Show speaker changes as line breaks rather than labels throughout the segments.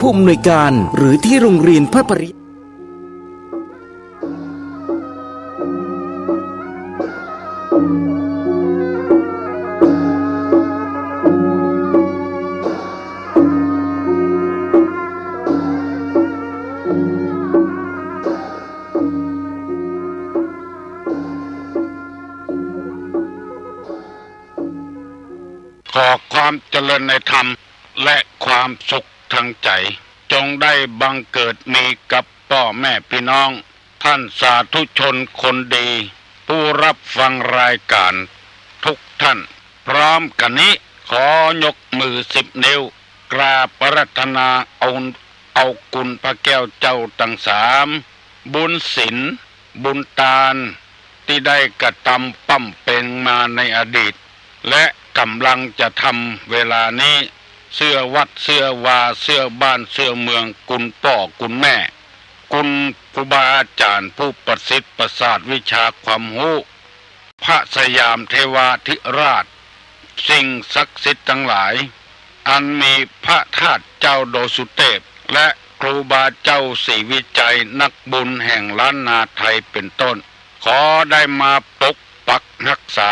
ผู้อำนวยการหรือที่โรงเรียนพระปริ
ขอความเจริญในธรรมและความสุขทางใจจงได้บังเกิดมีกับพ่อแม่พี่น้องท่านสาธุชนคนดีผู้รับฟังรายการทุกท่านพร้อมกันนี้ขอยกมือ10 นิ้วกราบอาราธนาเอาคุณพระแก้วเจ้าทั้งสามบุญศีลบุญทานที่ได้กระทำปั้มเป็นมาในอดีตและกำลังจะทำเวลานี้เสื้อวัดเสื้อวาเสื้อบ้านเสื้อเมืองคุณพ่อคุณแม่คุณครูบาอาจารย์ผู้ประสิทธิ์ประสาทวิชาความรู้พระสยามเทวาธิราชสิ่งศักดิ์สิทธิ์ทั้งหลายอันมีพระธาตุเจ้าโดสุเทพและครูบาเจ้าศรีวิจัยนักบุญแห่งล้านนาไทยเป็นต้นขอได้มาปกปักรักษา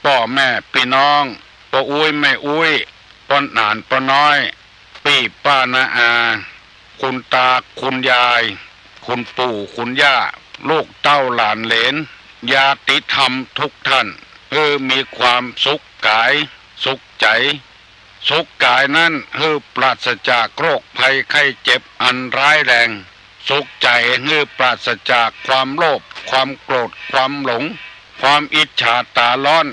พ่อแม่พี่น้องป้าอุ้ยแม่อุ้ยป้อนหนานป้าน้อยพี่ป้านาอาคุณตาคุณยายคุณปู่คุณย่าลูกเต้าหลานเหลนญาติธรรมทุกท่านมีความสุขกายสุขใจสุขกายนั้นปราศจากโรคภัยไข้เจ็บอันร้ายแรงสุขใจปราศจากความโลภความโกรธความหลงความอิจฉาตาร้อน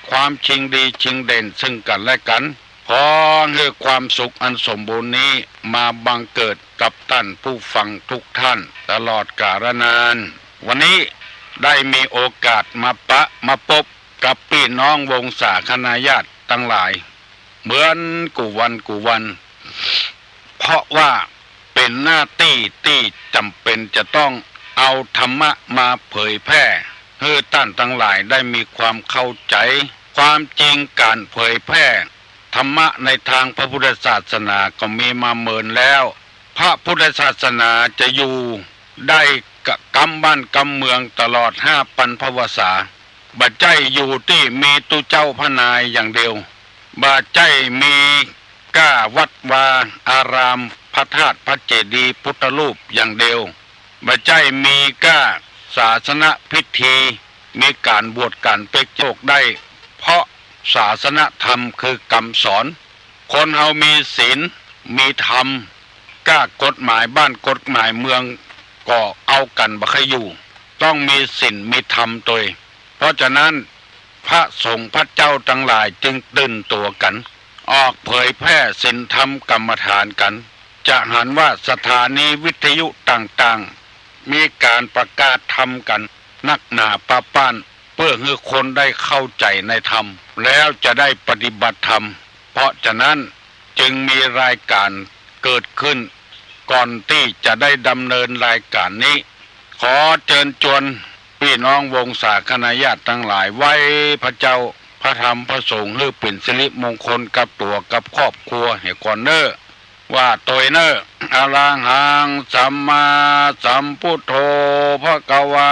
ความชิงดีชิงเด่นซึ่งกันและกันขอให้ความสุขอันสมบูรณ์นี้มาบังเกิดกับท่านผู้ฟังทุกท่านตลอดกาลนานวันนี้ได้มีโอกาสมาพบกับพี่น้องวงศาคณาญาติทั้งหลายเหมือนกูวันเพราะว่าเป็นหน้าที่จำเป็นจะต้องเอาธรรมะมาเผยแพร่ให้ท่านทั้งหลายได้มีความเข้าใจความจริงการเผยแพร่ธรรมะในทางพระพุทธศาสนาก็มีมาเมินแล้วพระพุทธศาสนาจะอยู่ได้กำบ้านกำเมืองตลอด5,000 พรรษาบัดใจอยู่ที่มีตุเจ้าพระนายอย่างเดียวบัดใจมีก้าวัดวาอารามพระธาตุพระเจดีย์พุทธรูปอย่างเดียวบัดใจมีก้าศาสนพิธีมีการบวชการเปกโชคได้เพราะศาสนธรรมคือคำสอนคนเฮามีศีลมีธรรมกล้ากฎหมายบ้านกฎหมายเมืองก็เอากันบ่ค่อยอยู่ต้องมีศีลมีธรรมตัวเพราะฉะนั้นพระสงฆ์พระเจ้าทั้งหลายจึงตื่นตัวกันออกเผยแพร่ศีลธรรมกรรมฐานกันจะหันว่าสถานีวิทยุต่างๆมีการประกาศธรรมกันนักหนาปะป้านเพื่อให้คนได้เข้าใจในธรรมแล้วจะได้ปฏิบัติธรรมเพราะฉะนั้นจึงมีรายการเกิดขึ้นก่อนที่จะได้ดำเนินรายการนี้ขอเชิญชวนพี่น้องวงศาคณาญาติทั้งหลายไว้พระเจ้าพระธรรมพระสงฆ์หรือเป็นสิริมงคลกับตัวกับครอบครัวให้ก่อนเน้อว่าตัวเน้ออะระหังสัมมาสัมพุทโธภควา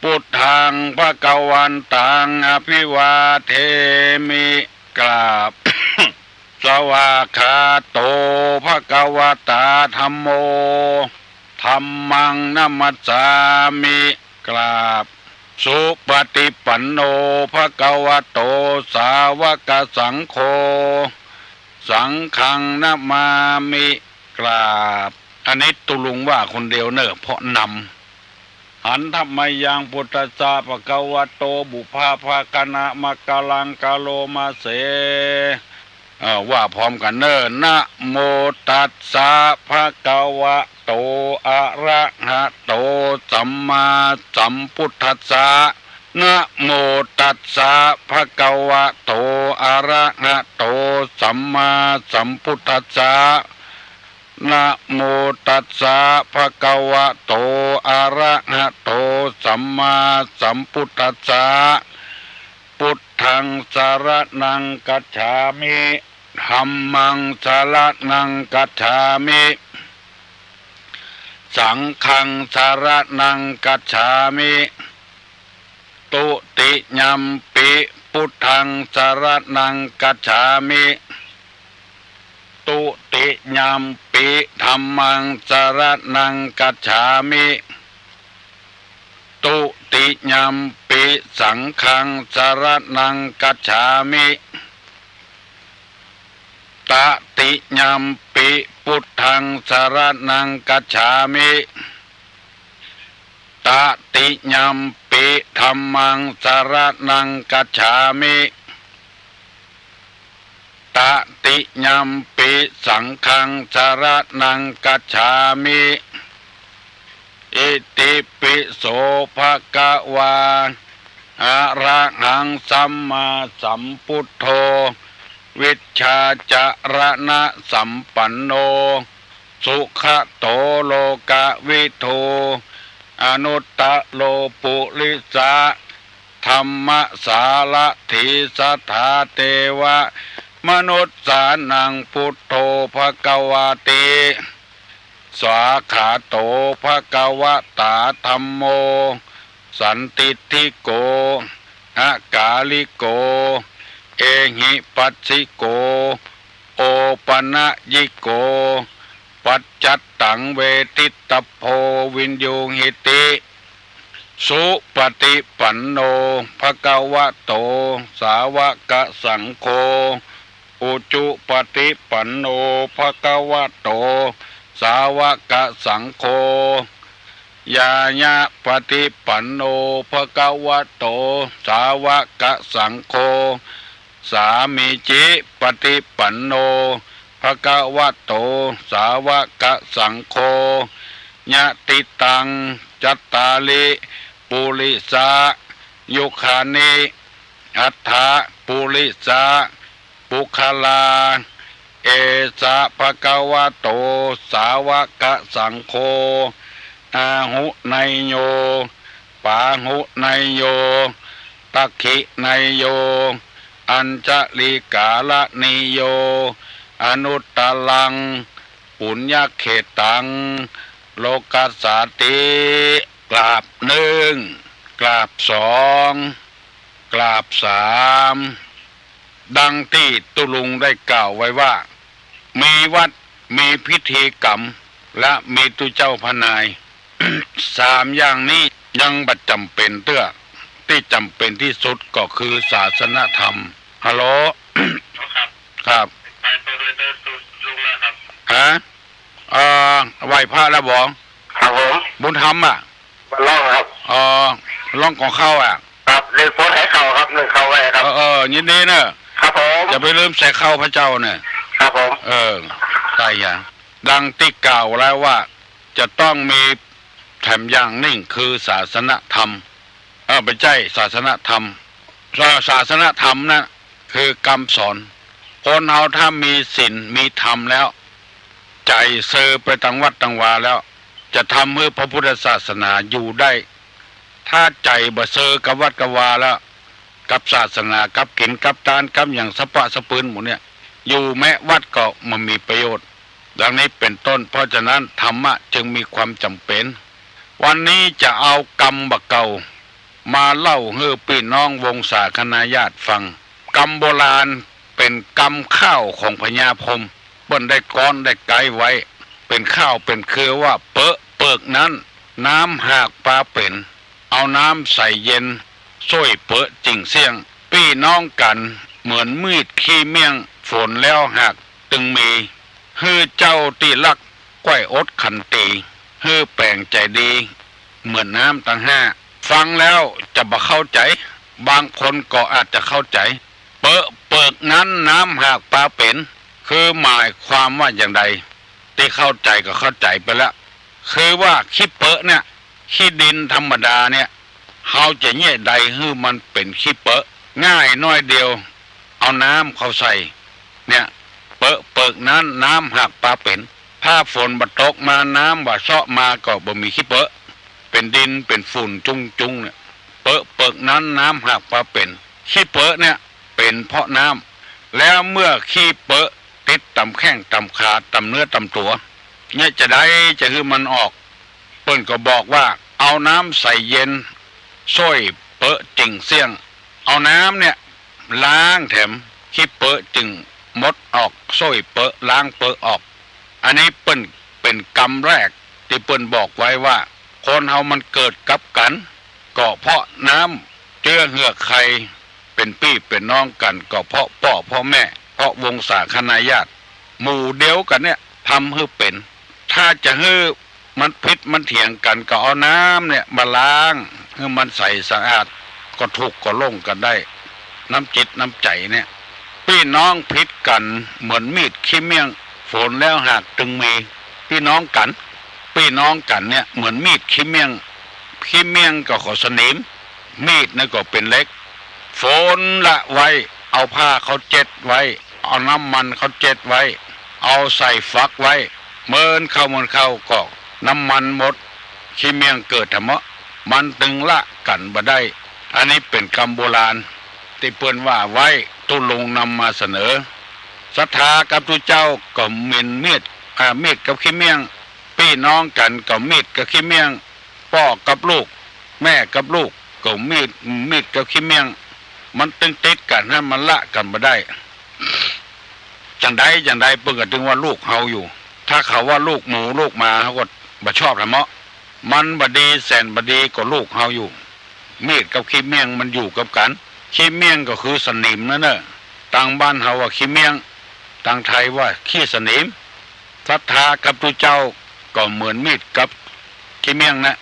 พุทธังภควันตังอภิวาเทมิกราบ สวากขาโตภควตาธัมโมธัมมังนัมมัสสามิกราบสุปฏิปันโนภควโตสาวกสังโฆสังฆังนะมามิกราบอันนี้ตุลุงว่าคนเดียวเนอะเพราะนำหันธรรมยังพุทธสาภควโตบุพาภาคณะมะกะลังกาโลมาเสว่าพร้อมกันเนอะนะโมตัสสะภะคะวะโตอะระหะโตสัมมาสัมพุทธัสสะนะโมตัสสะภะคะวะโตอะระหะโตสัมมาสัมพุทธัสสะนะโมตัสสะภะคะวะโตอะระหะโตสัมมาสัมพุทธัสสะพุทธังสรณังคัจฉามิ ธัมมังสรณังกัจฉามิสังฆังสรณังกัจฉามิตุติยัมปิพุทธังสรณังกัจฉามิตุติยัมปิธัมมังสรณังกัจฉามิตุติยัมปิสังฆังสรณังกัจฉามิตติยัมปิพุทธังสรณังกัจฉามิตติยัมปิธัมมังสรณังกัจฉามิตติยัมปิสังฆังสรณังกัจฉามิอิติปิโสภะคะวาอะระหังสัมมาสัมพุทโธวิชชาจารณะสัมปันโนสุขโตโลกวิทูอนุตตโลปุริสาธรรมสารถิสัทธาเทวะมนุษย์สานังพุทโธภควาติสวาขาโตภควตาธัมโมสันติทิโกอากาลิโกเอหิปัสสิโกโอปนะยิโกปัจจัตตังเวทิตโพวินยูหิติสุปฏิปันโนภควโตสาวกสังโฆอุจุปฏิปันโนภควโตสาวกสังโฆยายะปฏิปันโนภควโตสาวกสังโฆสามิจิปฏิปันโนภควโตสาวกสังโฆญาติตังจัตตาลิปุริสายุคานิอัฏฐปุริสาปุคลาเอสะภควโตสาวกสังโฆอาหุไนโยปาหุไนโยตักขิไนโยอัญจลิกาลนิโยอนุตตลังปุญญเขตังโลกัสสติกราบหนึ่งกราบสองกราบสามดังที่ตุลุงได้กล่าวไว้ว่ามีวัดมีพิธีกรรมและมีตุเจ้าพนาย สามอย่างนี้ยังบัดจำเป็นเตื้อที่จำเป็นที่สุดก็คือศาสนธรรมฮัลโหล ครับไปตัวลุงนะครับฮะไหวพระแล้วบอกครับผมบุญธรรมอ่ะมาล่องครับล่องของเข้าอ่ะครับเรียนโพสให้เขาครับหนึ่งเขาไว้ครับยินดีเนอะครับผมอย่าไปลืมใส่เข้าพระเจ้าเนี่ยครับผมใช่อย่างดังที่กล่าวแล้วว่าจะต้องมีแถมอย่างนิ่งคือศาสนธรรมไม่ใช่ศาสนธรรมศาสนธรรมนะคือกรรมสอนคนเราถ้ามีศีลมีธรรมแล้วใจเซอไปตั้งวัดตั้งวาแล้วจะทำให้พระพุทธศาสนาอยู่ได้ถ้าใจบ่เซอกับวัดกับวาแล้วกับศาสนากับกินกับตานกับอย่างสปะสปืนหมดเนี่ยอยู่แม้วัดก็มันมีประโยชน์ดังนี้เป็นต้นเพราะฉะนั้นธรรมะจึงมีความจำเป็นวันนี้จะเอากรรมบะเก่ามาเล่าให้พี่น้องวงศาคณาญาติฟังกรรมโบราณเป็นกรรมข้าวของพญาพรหมเปิ้นได้ก้อนได้ไกไว้เป็นข้าวเป็นเครือว่าเปิกนั้นน้ำหากปลาเป็นเอาน้ำใส่เย็นช่วยเปะจิ่งเสียงพี่น้องกันเหมือนมีดขี้เมี่ยงฝนแล้วหากตึงมีฮือเจ้าตีลักก้อยอดขันตีฮือแปลงใจดีเหมือนน้ำตั้งห้าฟังแล้วจะบ่เข้าใจบางคนก็อาจจะเข้าใจเปิกนั้นน้ำหากปลาเป็นคือหมายความว่าอย่างไรที่เข้าใจก็เข้าใจไปแล้วคือว่าขี้เปอะเนี่ยขี้ดินธรรมดาเนี่ยเฮาจะแยกใดให้มันเป็นขี้เปอะง่ายน้อยเดียวเอาน้ำเข้าใส่เนี่ยเปิกนั้นน้ำหากปลาเป็นถ้าฝนบ่ตกมาน้ำบ่เซาะมาก็บ่มีขี้เปอะเป็นดินเป็นฝุ่นจุงเนี่ยเปิกนั้นน้ำหากปลาเป็นขี้เปอะเนี่ยเป็นเพราะน้ แล้วเมื่อขี้เปอะติดตำแข้งตำขาตำเนื้อตำตัวเนี่ยจะได้จะคือมันออกเปิ้นก็บอกว่าเอาน้ำใส่เย็นช่วยเปอะจิงเสี่ยงเอาน้ำเนี่ยล้างแถมขี้เปอะจึงมดออกช่วยเปอะล้างเปอะออกอันนี้เปิ้นเป็นกรรมแรกที่เปิ้นบอกไว้ว่าคนเฮามันเกิดกับกันก็เพราะน้ำเจือเหือกไข่เป็นพี่เป็นน้องกันก็เพราะพ่อแม่เพราะวงศาคณาญาติหมู่เดียวกันเนี่ยทำให้เป็นถ้าจะให้มันพิษมันเถียงกันก็เอาน้ำเนี่ยมาล้างให้มันใสสะอาดก็ถูกก็ลงกันได้น้ำจิตน้ำใจเนี่ยพี่น้องพิษกันเหมือนมีดขี้เมี่ยงฝนแล้วหากตึงมีพี่น้องกันเนี่ยเหมือนมีดขี้เมี่ยงก็ขอสนิมมีดนั่นก็เป็นเล็กฝนละไว้เอาผ้าเขาเจ็ดไว้เอาน้ำมันเขาเจ็ดไว้เอาใส่ฟักไว้เมินเข้าก็น้ำมันหมดขี้เมี่ยงเกิดธรรมะมันตึงละกันบ่ได้อันนี้เป็นคำโบราณที่เปิ้นว่าไว้ตุลงนำมาเสนอศรัทธากับทุเจ้าก็เหม็นมีดกับขี้เมี่ยงพี่น้องกันก็มีดกับขี้เมี่ยงพ่อกับลูกแม่กับลูกก็มีดกับขี้เมี่ยงมันตึงติดกันนะมันละกันบ่ได้จังใดเปิ้นก็ถึงว่าลูกเฮาอยู่ถ้าเขาว่าลูกหมูลูกหมาเขาก็บ่ชอบธรรมะมันบ่ดีแสนบ่ดีก็ลูกเฮาอยู่มีดกับขี้เมี่ยงมันอยู่กับกันขี้เมี่ยงก็คือสนิมนั่นน่ะต่างบ้านเฮาว่าขี้เมี่ยงต่างไทยว่าขี้สนิมศรัทธากับทุเจ้าก็เหมือนมีดกับขี้เมี่ยงนะ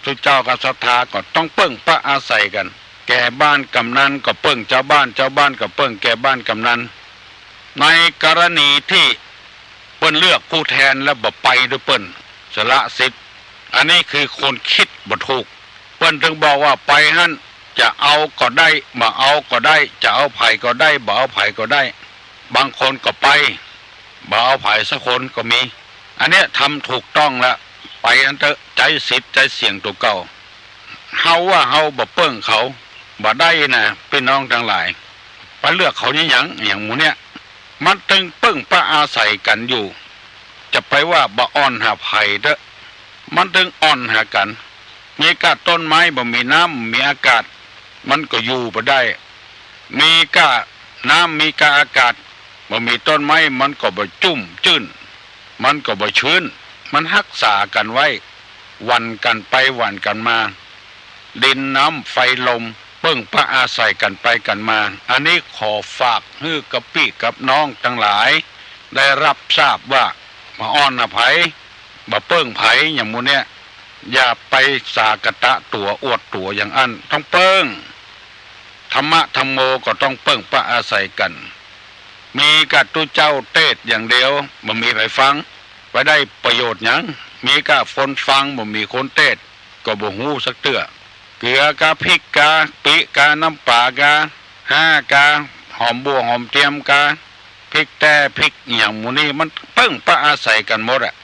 ทุเจ้ากับศรัทธาก็ต้องเปิ้งพระอาศัยกันแก่บ้านกำนันก็เปิ้งเจ้าบ้านก็เปิ้งแก่บ้านกำนันในกรณีที่เปิ้นเลือกผู้แทนแล้วบ่ไปด้วยเปิ้นสละสิทธิ์อันนี้คือคนคิดบ่ถูกเปิ้นถึงบอกว่าไปหั่นจะเอาก็ได้บ่เอาก็ได้จะเอาไผก็ได้บ่เอาไผก็ได้บางคนก็ไปบ่เอาไผสักคนก็มีอันเนี้ยทำถูกต้องแล้วไปอันเถอะใจสิทธิ์ใจเสี่ยงตัวเก่าเฮาว่าเฮาบ่เปิ้งเขาบ่ได้นะพี่น้องทั้งหลายไปเลือกเขานี่หยังอย่างหมู่เนี้ยมันตึงเปิ้งพระอาศัยกันอยู่จะไปว่าบ่อ่อนหาไผเด้อมันตึงอ่อนหากันมีกาต้นไม้บ่มีน้ำมีอากาศมันก็อยู่บ่ได้มีกาน้ำมีกาอากาศบ่มีต้นไม้มันก็บ่จุ่มจื้นมันก็บ่ชื้นมันรักษากันไว้วันกันไปวันกันมาดินน้ำไฟลมเปิ้งพระอาศัยกันไปกันมาอันนี้ขอฝากฮื้อกับพี่กับน้องทั้งหลายได้รับทราบว่ามาอ้อนอภัยบ่เปิ้งไผอย่างหมู่เนี้ยอย่าไปสากตะตัวอวดตัวอย่างอันต้องเปิ้งธรรมะธรรมโมก็ต้องเปิ้งพระอาศัยกันมีกับตุเจ้าเทศอย่างเดียวบ่มีใครฟังไปได้ประโยชน์หยังมีกับคนฟังบ่มีคนเทศก็บ่ฮู้สักเตื้อเกลือกะพริกกะปิกะน้ำปลากะกะหอมบัวหอมเทียมกะพริกแต่พริกอย่างหมู่นี้มันเปิ้งพระอาศัยกันหมดอ่ะ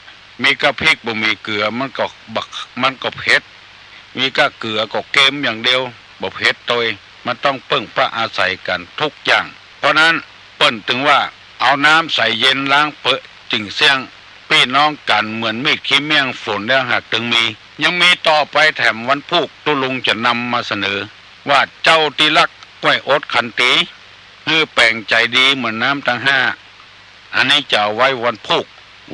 มีกะพริกบ่มีเกลือมันก็เผ็ดมีกะเกลือก็เค็มอย่างเดียวบ่เผ็ดโดยมันต้องเปิ้งพระอาศัยกันทุกอย่างเพราะนั้นเปิ้นถึงว่าเอาน้ำใส่เย็นล้างเปอะจึงเสี่ยงพี่น้องกันเหมือนมีดขี้เมี่ยงฝนแล้วหากถึงมียังมีต่อไปแถมวันพุกตุลุงจะนำมาเสนอว่าเจ้าที่รักไว้อดขันตีคือแปลงใจดีเหมือนน้ำทั้งห้าอันนี้จะเอาไว้วันพุก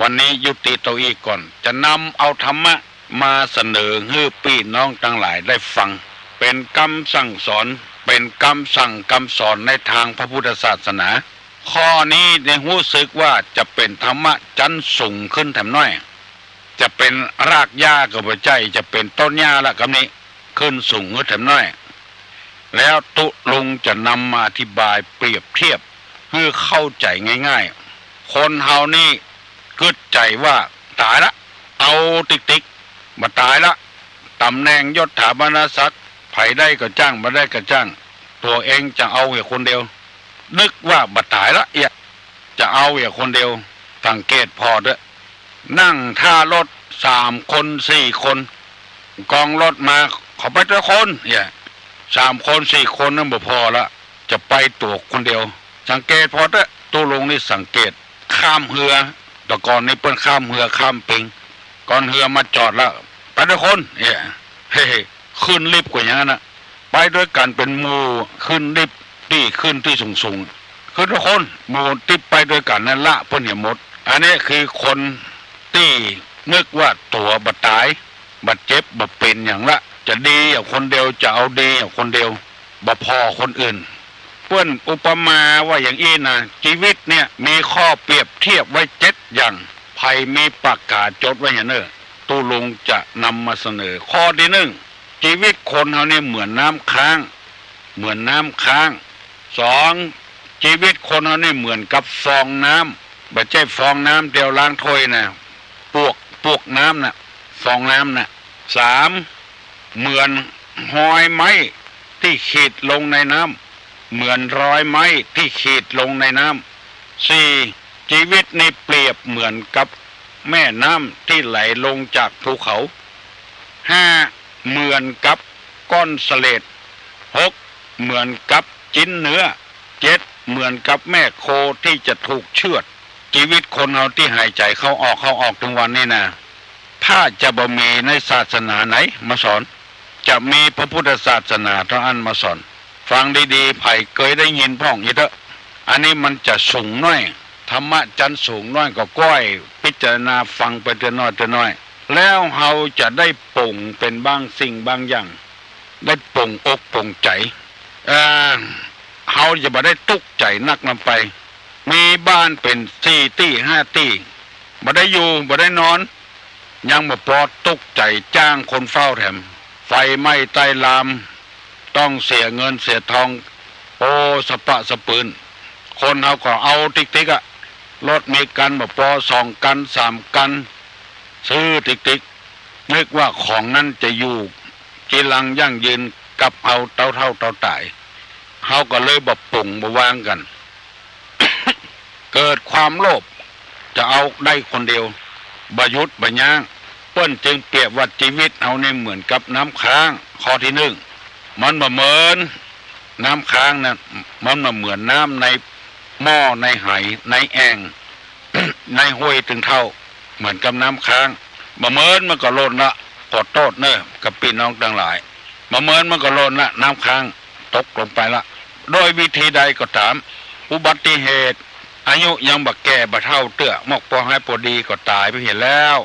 วันนี้ยุติตัวอีกก่อนจะนำเอาธรรมะมาเสนอให้พี่น้องทั้งหลายได้ฟังเป็นคำสั่งสอนเป็นคำสั่งคำสอนในทางพระพุทธศาสนาข้อนี้ในรู้สึกว่าจะเป็นธรรมะชั้นสูงขึ้นแถมน้อยจะเป็นรากหญ้าก็บ่ใจจะเป็นต้นหญ้าละคำนี้ขึ้นสูงขึ้นแถมน้อยแล้วตุลุงจะนำมาอธิบายเปรียบเทียบเพื่อเข้าใจง่ายๆคนเฮานี่กึดใจว่าตายละเอาติ๊กมาตายละตำแหน่งยศถาบรรณศักดิ์ไผได้ก็จ้างบ่ได้ก็จ้างตัวเองจะเอาเพียงคนเดียวนึกว่าบัดตายละจะเอาเพียงคนเดียวสังเกตพอเด้อนั่งท่ารถ3 คน 4 คนกองรถมาขอไปทุกคน3 คน 4 คนนั่นบ่พอละจะไปตัวคนเดียว สังเกตพอเถอะตู้ลงนี่สังเกตข้ามเรือแต่ก่อนนี่เปิ้นข้ามเรือข้ามปิงก่อนเรือมาจอดแล้วไปด้วยคนเฮ้ขึ้นลิฟต์กว่าอย่างนั้นนะไปด้วยกันเป็นหมู่ขึ้นลิฟต์ที่ขึ้นที่สูงขึ้นทุกคนหมู่ที่ไปด้วยกันนั่นละเพิ่นอย่าหมดอันนี้คือคนที่นึกว่าตัวบัดตายบัดเจ็บบัดเป็นอย่างละจะดีอย่างคนเดียวจะเอาดีอย่างคนเดียวบ่พอคนอื่นเพื่อนอุปมาว่าอย่างอี้นะชีวิตเนี่ยมีข้อเปรียบเทียบไว้7อย่างภัยมีปากกาจดไว้อย่างเน้อตู้ลุงจะนำมาเสนอข้อที่1ชีวิตคนเขาเนี่ยเหมือนน้ำค้างเหมือนน้ำค้าง2ชีวิตคนเขาเนี่ยเหมือนกับฟองน้ำไม่ใช่ฟองน้ำเดียวล้างถ้วยนะพวกน้ำนะฟองน้ำนะ3เหมือนหอยไม้ที่ขีดลงในน้ำเหมือนรอยไม้ที่ขีดลงในน้ำ4ชีวิตนี่เปรียบเหมือนกับแม่น้ำที่ไหลลงจากภูเขา5เหมือนกับก้อนเสลด6เหมือนกับจิ้นเนื้อ7เหมือนกับแม่โคที่จะถูกเชือดชีวิตคนเราที่หายใจเข้าออกทุกวันนี่นะถ้าจะบ่มีในศาสนาไหนมาสอนจะมีพระพุทธศาสนาเท่านั้นมาสอนฟังดีๆไผ่เคยได้ยินพ่องอีเถอะอันนี้มันจะสูงน้อยธรรมะจันสูงน้อยก็ก้อยพิจารณาฟังไปเถอะน้อยแล้วเราจะได้ปลงเป็นบางสิ่งบางอย่างได้ปลงอกปลงใจเราจะบ่ได้ตุกใจนักนำไปมีบ้านเป็น4 ที่ 5 ที่บ่ได้อยู่บ่ได้นอนยังบ่พอตุกใจจ้างคนเฝ้าแถมไฟไหม้ใต้ลามต้องเสียเงินเสียทองโอ้สะปะสะปืนคนเขาก็เอาติ๊กอะรถมีกันบ่พอ2 กัน3 กันซื้อติ๊กนึกว่าของนั้นจะอยู่จีรังยั่งยืนกับเอาเต่าเท่าเต่าตายเขาก็เลยบ่ปรุ่งบ่วางกัน เกิดความโลภจะเอาได้คนเดียวบ่หยุดบ่ยั้งเปิ้นจึงเปรียบว่าชีวิตเอาเนี่ยเหมือนกับน้ำค้างข้อที่1มันบ่เหมือนน้ำค้างนะมันบ่เหมือนน้ำในหม้อในไหในแอ่ง ในห้วยถึงเท่าเหมือนกับน้ำค้างบ่เหมือนมันก็ล้นละขอโทษเนอะกับพี่น้องทั้งหลายบ่เหมือนมันก็ล้นละน้ำค้างตกลงไปละโดยวิธีใดก็ตามอุบัติเหตุอายุยังบ่แก่บ่เฒ่าเตื้อมอกพอให้พอดีก็ตายไปเห็นแล้ว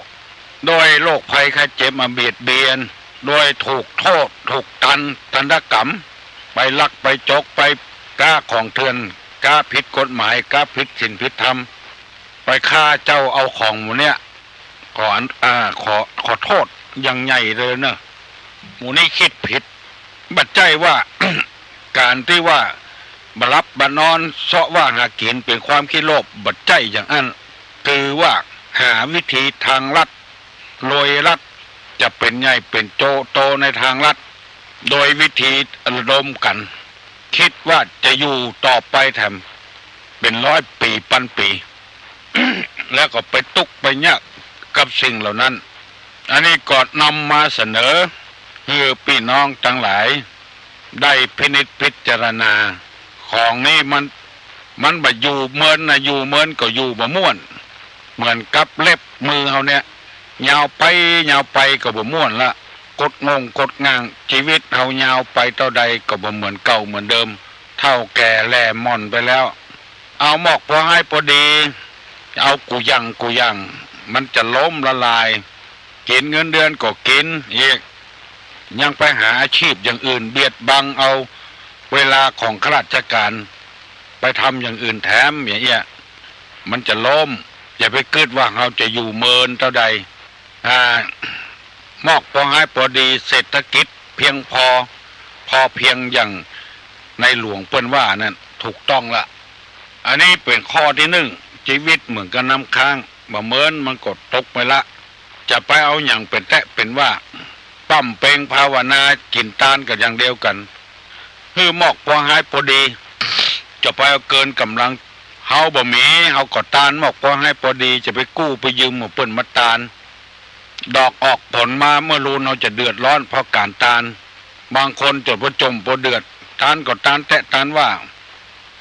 โดยโรคภัยไข้เจ็บมาเบียดเบียนโดยถูกโทษถูกตันตกรรมไปลักไปจกไปก้าของเถื่อนก้าผิดกฎหมายก้าผิดศีลผิดธรรมไปฆ่าเจ้าเอาของหมู่เนี้ยขอโทษอย่างใหญ่เลยเนอะหมู่นี้คิดผิดบัดใจว่า การที่ว่าบรับบนอนเสาะว่าหากินเป็นความคิดโลภบัดใจอย่างนั้นคือว่าหาวิธีทางลัดโดยรัฐจะเป็นใหญ่เป็นโตในทางลัดโดยวิธีระดมกันคิดว่าจะอยู่ต่อไปแถมเป็น100 ปีพันปี แล้วก็ไปตุกไปยากกับสิ่งเหล่านั้นอันนี้ก็นำมาเสนอให้พี่น้องทั้งหลายได้พินิจพิจารณาของนี้มันบ่อยู่เหมือนนะอยู่เหมือนก็อยู่บ่ม่วนเหมือนกับเล็บมือเขาเนี่ยยาวไปก็บ่ม่วนละกดงางชีวิตเฮายาวไปเท่าใดก็บ่เหมือนเก่าเหมือนเดิมเท่าแก่แล่ม่อนไปแล้วเอาหมอกพอให้พอดีเอากูยังมันจะล้มละลายกินเงินเดือนก็กินอีกยังไปหาอาชีพอย่างอื่นเบียดบังเอาเวลาของข้าราชการไปทำอย่างอื่นแถมอย่างเงี้ยมันจะล้มอย่าไปคิดว่าเราจะอยู่เมินเท่าใดมอกพอให้พอดีเศรษฐกิจเพียงพอเพียงอย่างในหลวงเปิ้นว่านั่นถูกต้องละอันนี้เป็นข้อที่1ชีวิตเหมือนกับน้ำค้างบ่เหมือนมันกดตกไปละจะไปเอาอย่างเป็นแตะเป็นว่าปั้มเปงภาวนากินตานกันอย่างเดียวกันคือมอกพอให้พอดีจะไปเอาเกินกำลังเฮาบ่มีเฮาก็ตานมอกพอให้พอดีจะไปกู้ไปยืมหมู่เปิ้นมาตานดอกออกผลมาเมื่อรู้เราจะเดือดร้อนเพราะการตานบางคนจดว่าจมบ่เดือดตานก็ตานแตะตานว่า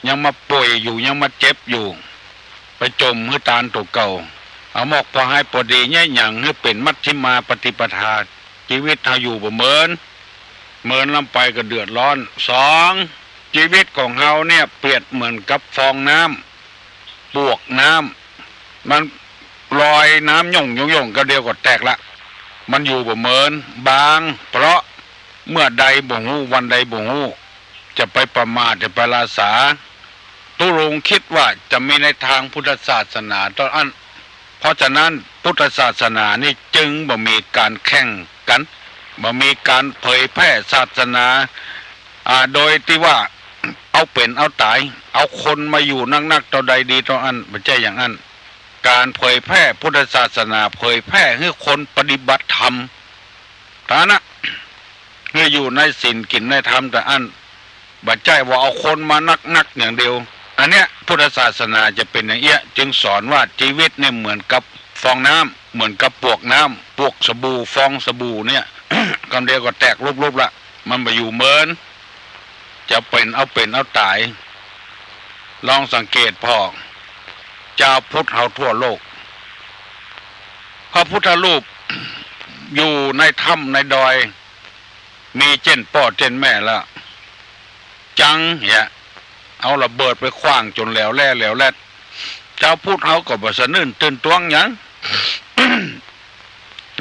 ยังมาป่วยอยู่ยังมาเจ็บอยู่ไปจมหื้อตาลตัวเก่าเอาหมอกพอให้พอดีเนี่ยอย่างให้เป็นมัชฌิมาปฏิปทาชีวิตเราอยู่บ่เหมือนลำไปก็เดือดร้อนสองชีวิตของเราเนี่ยเปรียบเหมือนกับฟองน้ำบวกน้ำมันลอยน้ำย่องก็เดียวก็แตกละมันอยู่บ่เหมือนบางเพราะเมื่อใดบ่ฮู้วันใดบ่ฮู้จะไปประมาทจะไปลาสาตุรงคิดว่าจะมีในทางพุทธศาสนาตอนอันเพราะฉะนั้นพุทธศาสนานี่จึงบ่มีการแข่งกันบ่มีการเผยแพร่ศาสนาโดยที่ว่าเอาเป็นเอาตายเอาคนมาอยู่นักต่อใดดีต่ออันไม่ใช่อย่างนั้นการเผยแพร่พุทธศาสนาเผยแพร่ให้คนปฏิบัติธรรมฐานะให้อยู่ในศีลกินในธรรมแต่อันบัดใจว่าเอาคนมานักอย่างเดียวอันเนี้ยพุทธศาสนาจะเป็นอย่างเงี้ยจึงสอนว่าชีวิตเนี่ยเหมือนกับฟองน้ำเหมือนกับปวกน้ำปวกสบู่ฟองสบู่เนี่ย คำเดียวก็แตกรูปละมันมาอยู่เหมือนจะเป็นเอาตายลองสังเกตพ่อเจ้าพุทธเฮาทั่วโลกพระพุทธรูป อยู่ในถ้ำในดอยมีเจนพ่อเจนแม่ละจังเนี่ยเอาระเบิดไปขว้างจนแล้วแล่เจ้าพุทธเฮาก็บ่สะนื่นตื่นตวงหยัง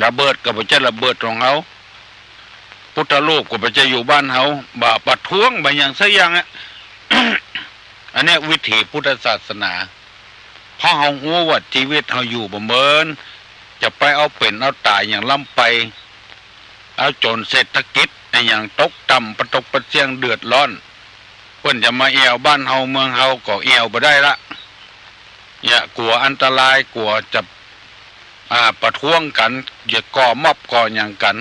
ระเบิดก็บ่ใช่ระเบิดของเฮาพุทธรูปก็บ่ใช่อยู่บ้านเฮาบ่ประท้วงบ่หยังซะอย่างอ่ะ อันนี้วิถีพุทธศาสนาเพราะเฮาฮู้ว่าชีวิตเฮาอยู่บ่เหมือนจะไปเอาเป็นเอาตายอย่างล้ำไปเอาจนเศรษฐกิจอย่างตกต่ำประตกประเจียงเดือดร้อนเพิ่นจะมาแอวบ้านเฮาเมืองเฮาก็แอวบ่ได้ละอย่ากลัวอันตรายกลัวจะประท้วงกันอย่าก่อมอบก่อหยังกัน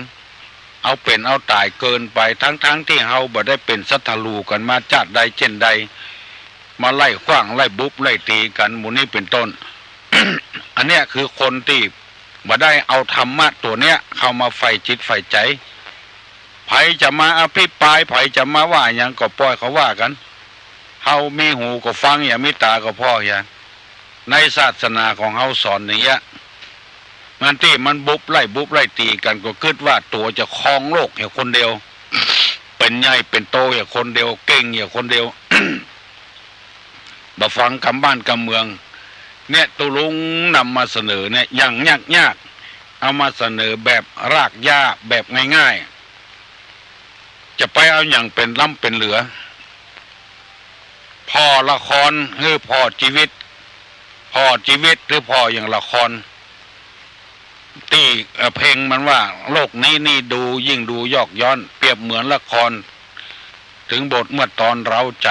เอาเป็นเอาตายเกินไปทั้งที่เฮาบ่ได้เป็นศัตรูกันมาชาติใดเช่นใดมาไล่ขว้างไล่บุบไล่ตีกันหมู่นี้เป็นต้น อันเนี้ยคือคนที่บ่ได้เอาธรรมะตัวเนี้ยเข้ามาใฝ่จิตใฝ่ใจไผจะมาอภิปรายไผจะมาว่าหยังก็ปล่อยเขาว่ากันเฮามีหูก็ฟังอย่ามีตาก็พออย่าในศาสนาของเฮาสอนอย่างเงี้ยมันที่มันบุบไล่ตีกันก็คิดว่าตัวจะครองโลกอย่างคนเดียว เป็นใหญ่เป็นโตอย่างคนเดียวเก่งอย่างคนเดียว บ่ฟังคำบ้านคำเมืองเนี่ยตุลุงนำมาเสนอเนี่ยอย่างยากเอามาเสนอแบบรากหญ้าแบบง่ายๆจะไปเอาอย่างเป็นล่ำเป็นเหลือพอละครหรือพอชีวิตหรือพออย่างละครตีเพลงมันว่าโลกนี้นี่ดูยิ่งดูยอกย้อนเปรียบเหมือนละครถึงบทเมื่อตอนเร้าใจ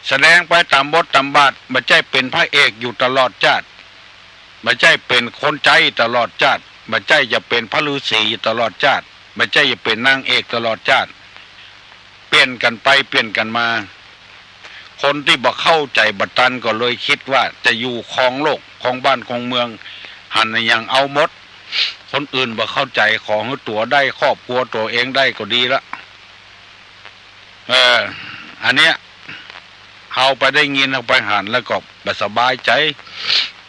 แสดงไปตามบทตามบาทไม่ใช่เป็นพระเอกอยู่ตลอดชาติไม่ใช่เป็นคนใจตลอดชาติไม่ใช่จะเป็นพระฤาษีตลอดชาติไม่ใช่จะเป็นนางเอกตลอดชาติเปลี่ยนกันไปเปลี่ยนกันมาคนที่บ่เข้าใจบัตันก็เลยคิดว่าจะอยู่ครองโลกครองบ้านครองเมืองหันอย่างเอาหมดคนอื่นบ่เข้าใจของตัวได้ครอบครัวตัวเองได้ก็ดีละอันเนี้ยเอาไปได้ยินเอาไปหันแล้วก็สบายใจ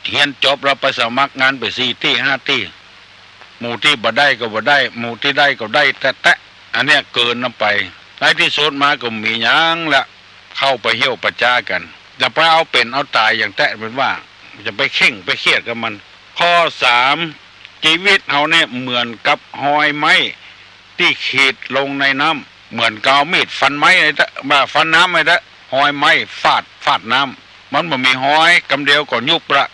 เรียนจบเราไปสมัครงานไป4 ที่ 5 ที่หมู่ที่บ่ได้ก็บ่ได้หมู่ที่ได้ก็ได้แต่อันเนี้ยเกินนำไปในที่สุดมาก็มีหยังละเข้าไปเหี้ยวประจ้ากันจะไปเอาเป็นเอาตายอย่างแตะเป็นว่าจะไปเข่งไปเครียดกับมันข้อ3ชีวิตเฮาเนี่ยเหมือนกับหอยไม้ที่ขีดลงในน้ำเหมือนกาวมีดฟันไม้ไอ้ตะมาฟันน้ำไอ้ตะหอยไม้ฟาดน้ำมันบ่มีหอยกำเดียวก็ยุบละ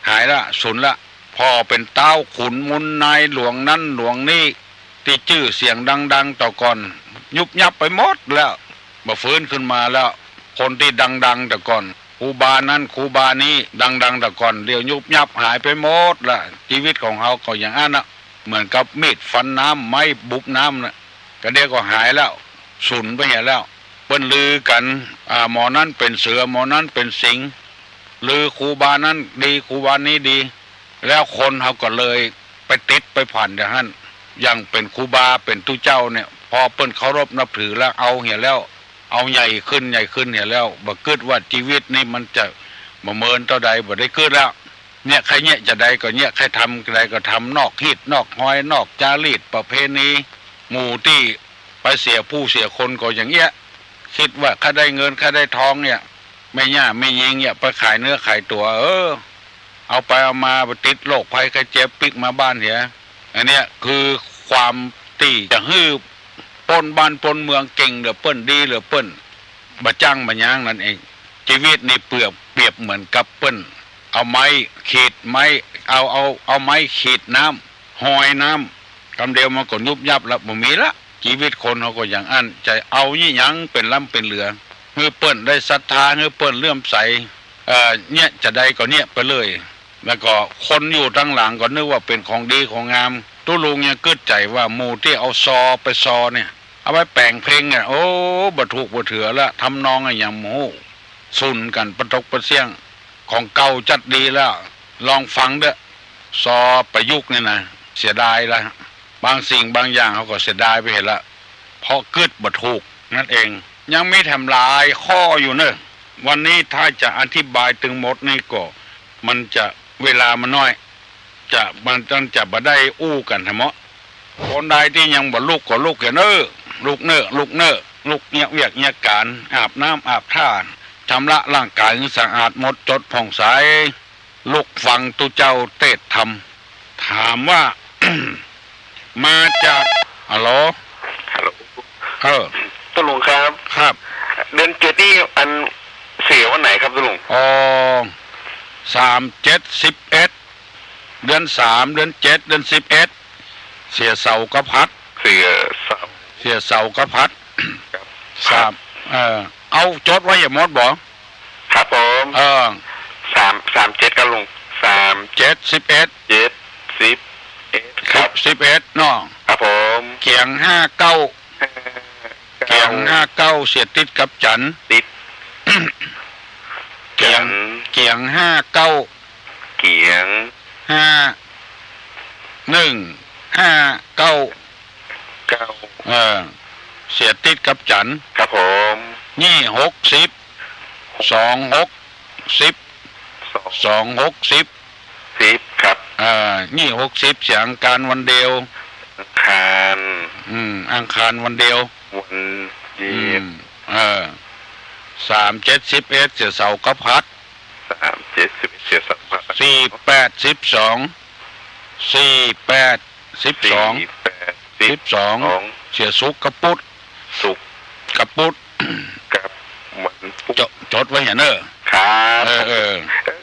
หายละสูญละพอเป็นเต้าขุนมุนนายหลวงนั้นหลวงนี้ที่ชื่อเสียงดังๆต่อก่อนยุบยับไปหมดแล้วบ่ฟื้นขึ้นมาแล้วคนที่ดังๆแต่ก่อนครูบานั้นครูบานี้ดังๆแต่ก่อนเดี๋ยวยุบยับหายไปหมดละชีวิตของเขาก็อย่างนั้นนะเหมือนกับมีดฟันน้ำไม้บุบน้ำนะก็เดี๋ยวก็หายแล้วสูญไปเห็นแล้วเปิ้นลือกันหมอนั้นเป็นเสือหมอนั้นเป็นสิงลือครูบานั้นดีครูบานี้ดีแล้วคนเขาก็เลยไปติดไปผ่านอย่างนั้นอย่างเป็นครูบาเป็นตู้เจ้าเนี่ยพอเปิ้นเคารพนับถือแล้วเอาเหี้ยแล้ว เอาใหญ่ขึ้นเนี่ยแล้วบ่คิดว่าชีวิตนี่มันจะบ่เมินเท่าใดบ่ได้คิดแล้วเนี่ยใครเนี่ยจะใดก็เนี่ยใครทำใดก็ทำนอกฮีดนอกหอยนอกจารีตประเพณีหมู่ที่ไปเสียผู้เสียคนก็อย่างเงี้ยคิดว่าข้าได้เงินข้าได้ทองเนี่ยไม่ย่าไม่ยิงเนี่ยไปขายเนื้อขายตัวเอาไปเอามาไปติดโรคภัยไข้เจ็บปิกมาบ้านเหียอันเนี้ยคือความตีจะฮื้อปนบ้านปนเมืองเก่งเหลือเปิ้นดีเหลือเปิ้นบะจังบะยางนั่นเองชีวิตนี่เปรียบเหมือนกับเปิ้นเอาไม้ขีดไม้เอาไม้ขีดน้ำหอยน้ำคำเดียวมันก็ยุบยับแล้วบ่มีละชีวิตคนเขาก็อย่างอันใจเอายี่หยังเป็นล่ำเป็นเหลือเมื่อเปิ้นได้ศรัทธาเมื่อเปิ้นเลื่อมใสเนี่ยจะได้ก็เนี่ยไปเลยแล้วก็คนอยู่ตั้งหลังก็นึกว่าเป็นของดีของงามตู้ลุงเนี่ยกึดใจว่าหมู่ที่เอาซอไปซอเนี่ยเอาไปแต่งเพลงเนี่ยโอ้บ่ถูกบ่เถือละทำนองอย่างหมูสุนกันประตกประเสียงของเก่าจัดดีแล้วลองฟังเด้อซอประยุกต์เนี่ยนะเสียดายละบางสิ่งบางอย่างเขาก็เสียดายไปเห็นละเพราะกึดบ่ถูกนั่นเองยังไม่ทำลายข้ออยู่เนอะวันนี้ถ้าจะอธิบายถึงหมดนี่ก็มันจะเวลามันน้อยมันจะบ่ได้อู้กันทั้งหมดคนใดที่ยังบ่ลุกก็ลุกเนอะลุกเนอะลุกเนี่ยเวียกเนี่ยการอาบน้ำอาบท่าชำระร่างกายให้สะอาดหมดจดผ่องใสลุกฟังตุเจ้าเทศธรรมถามว่า มาจากฮัลโหล
ตุลุงครับ
ครับ
เดือน7นี่อันเสียวันไหนครับตุลุง
3/7/11เดือน3เดือน7เดือน11เสียเสากระพัด
เสีย
เสากระพัด3เอาจดไว้อย่าหมดบ่
ครับผม3/7ครับลุง
3/7/11
7/10ครับ
11เนาะ
ครับผม
เกียง59เสียติดกับจัน
ติด
เกียง59เกียง51 59เสียติดกับจัน
ครับผม
นี่60 10
ครับ
นี่60เสียงการวันเดียวอังคารวันเดียว
วันเดียว
3/7/11เสียเสากระพัด
3/7/11เสียเสากระพัด
4/8/12เสียสุกกระปุด
กับวันพุธ
จดไว้เห็นเนอะ
ครับ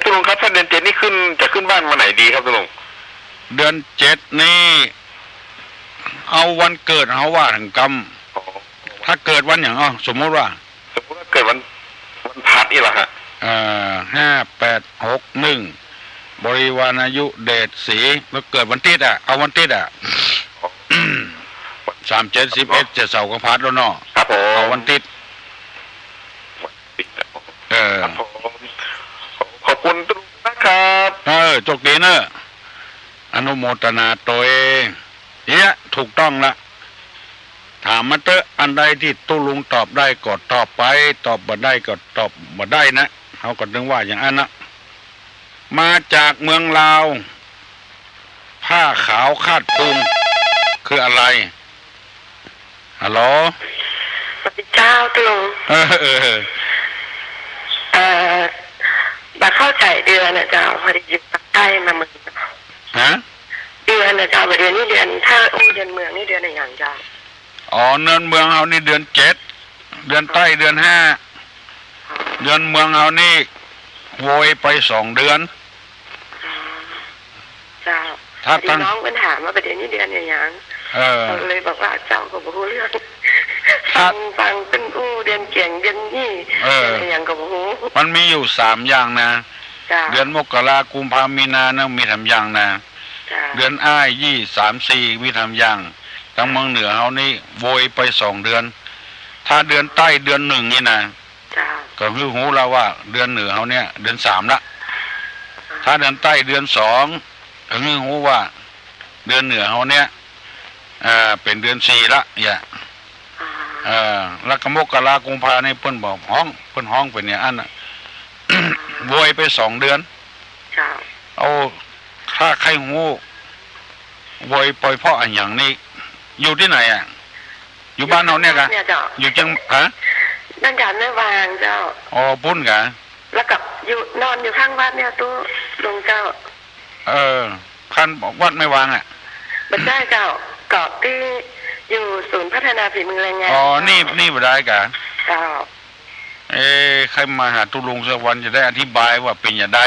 ตุลุงครับถ้าเดือน7นี่จะขึ้นบ้านวันไหนดีครับตุลุง
เดือน7นี่เอาวันเกิดเขาว่าถึงกรรมถ้าเกิดวันอย่างสมมติว่า
เกิดวันพัดนี่แหละฮะ
5861บริวารอายุเดชศรีแล้วเกิดวันติดเอาวันติด3/7/11จะเสากระพัดแล้วเนาะ
ครับผม
เอาวันติด
ขอบคุณทุกท่านนะครับ
โชคดีเนอะอนุโมทนาตัวเองเนี่ยถูกต้องละถามมาเตอะอันใดที่ตุลุงตอบได้ก็ตอบไปตอบบ่ได้ก็ตอบบ่ได้นะเขาก็นึกว่าอย่างนั้นนะมาจากเมืองลาวผ้าขาวคาดปุงคืออะไรฮัลโหล
สวัสดีเจ้าตุลุงบัดเข้าใจเดือนนะเจ้าพอดีอยู่ภาคใต้มาเมืองเดือนนะเจ้าเดือนนี้เดือนถ้าเดือนเมืองนี่เดือนไหนอย่างเจ้า
เดือนเมืองเอานี่เดือน7เดือนใต้เดือน5เดือนเมืองเอานี่โวยไป2 เดือน
เจ้าถ้าน้องมันถามว่าประเด็นนี้เดือนอย่างเลยบอกว่าเจ้าก็บ่รู้เรื่องฟังเป็นเดือนเก่งเดือนนี่อย่างก็บ่รู้
มันมีอยู่3อย่างนะเดือนมกรากุมภามีนานะมี3อย่างนะเดือนอ้าย3 4มี3อย่างทางเมืองเหนือเฮานี่โวยไป2 เดือนถ้าเดือนใต้เดือน1นี่นะก็คือหูเราว่าเดือนเหนือเฮาเนี่ยเดือน3ละถ้าเดือนใต้เดือน2ก็คือหูว่าเดือนเหนือเฮาเนี่ยเป็นเดือน4ละอย่า แล้วก็มกรากุมภาในเพิ่นบอกห้องเพิ่นห้องไปเนี่ยอันน่ะ โวยไป2 เดือนเอาถ้าใครหูโวยปล่อยเพราะอันอย่างนี้อยู่ที่ไหนอ่ะอยู่บ้านเราเนี่ยกะอยู่จังฮะ
นั่นกันไม่วางเจ้า
อ๋อปุ้นกะ
แล้วกับอยู่นอนอยู่ข้างวัดเนี่ยตู้ลุงเจ้า
ท่านบอกวัดไม่วางอ่ะ
ไม่ได้เจ้าเกาะที่อยู่ศูนย์พัฒนาฝีมือแรงงาน
อ๋อนี่บ่ได้กะ
เจ้า
ใครมาหาตุลุงสักวันจะได้อธิบายว่าเป็นอย่างไร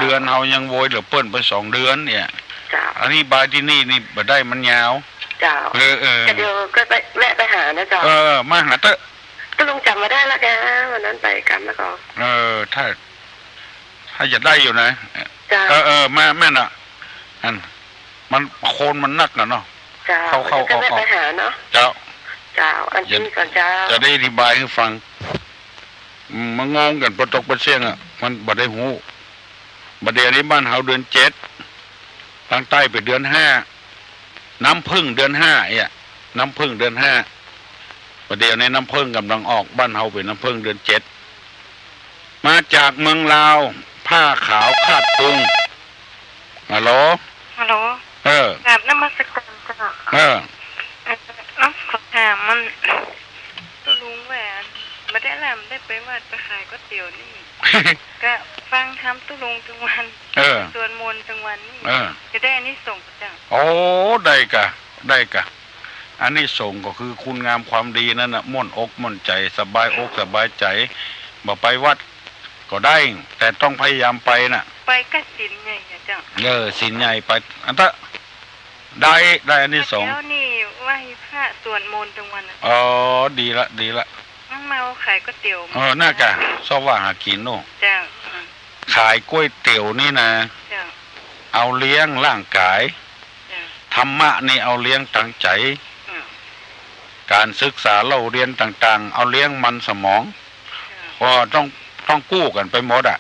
เดือนเฮายังโวยเหลือเปิ้นไป2 เดือนเนี่ยอธิบายที่นี่บ่ได้มันยาว
เจ้าเดี๋ยวก็ไปแวะไปหานะเจ้า
มาหาเตอะ
ตุลุงจำมาได้แล้วแกวันนั้นไปกันแล้วก็
ถ้าจะได้อยู่นะแม่น่ะอันมันโคนมันนักนะเนาะ
เข้าออกไปหาเนาะ
เจ้า
อันนี้ก่อนเจ้า
จะได้อธิบายให้ฟังมันงงกันประตกประเสียงอ่ะมันบ่ได้หูบัดเดี๋ยวนี้บ้านเฮาเดือน7ทางใต้ไปเดือน5น้ำพึ่งเดือน5เนี่ยน้ำพึ่งเดือน5บัดเดี๋ยวนี้น้ำพึ่งกำลังออกบ้านเฮาเป็นน้ำพึ่งเดือน7มาจากเมืองลาวผ้าขาวคาดปุงฮัลโหล
แบบน้ำมันสกัดจ้ะน้ำขอถามมันตัวลุงแหวนไม่ได้แหลมได้ไปวัดไปขายก๋วยเตี๋ยวนี่ก็ฟังทำตุลุงจังวันส่วนมนจังวันนี่จะได้อันนี้ส่งจ้ะ
โอ้ได้กะอันนี้ส่งก็คือคุณงามความดีนั่นน่ะม่วนอกม่วนใจสบายอกสบายใจบ่ไปวัดก็ได้แต่ต้องพยายามไปน่ะ
ไปก็สินใหญ่จ้ะ
สินใหญ่ไปอันตะได้อันนี้ส่ง
แล้วนี่ไหว้พระส่วนมนจังวัน
อ๋อดีละ
น้ำเมาขายก๋วยเตี๋ยว
น่ากะชอบว่าหากินโน่
จ้ะ
ขายก๋วยเตี๋ยวนี่นะ
จ้ะ
เอาเลี้ยงร่างกายธรรมะนี่เอาเลี้ยงตั้งใจการศึกษาเราเรียนต่างๆเอาเลี้ยงมันสมองเพราะต้องกู้กันไปหมดอ่ะ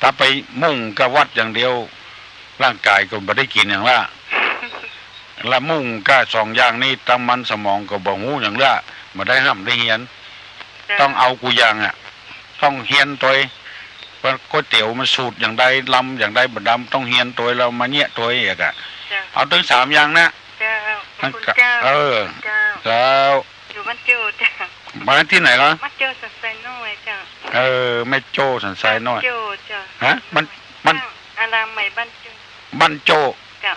ถ้าไปมุ่งกับวัดอย่างเดียวร่างกายก็ไม่ได้กินอย่างละละมุ่งก็2 อย่างนี้ตั้งมันสมองก็บ่ฮู้อย่างละมาได้ห้ามได้เฮียนต้องเอากูอย่างอ่ะต้องเฮียนตัวว่าก๋วยเตี๋ยวมันสูตรอย่างใดลำอย่างใดบดำต้องเฮียนตัวเรามาเนี่ยตัวเอกอ่ะเอาถึง3 อย่างนะแล้ว
อยู่บ้านโจ้จ้ะ
บ้านที่ไหนล่ะ
บ้านโจ้สันทรายน้อยจ้ะ
แม่โจ้สันทรายน้อย
โจ้จ้ะ
ฮะมัน
อารามใหม่บ้านโจ้
จ้ะ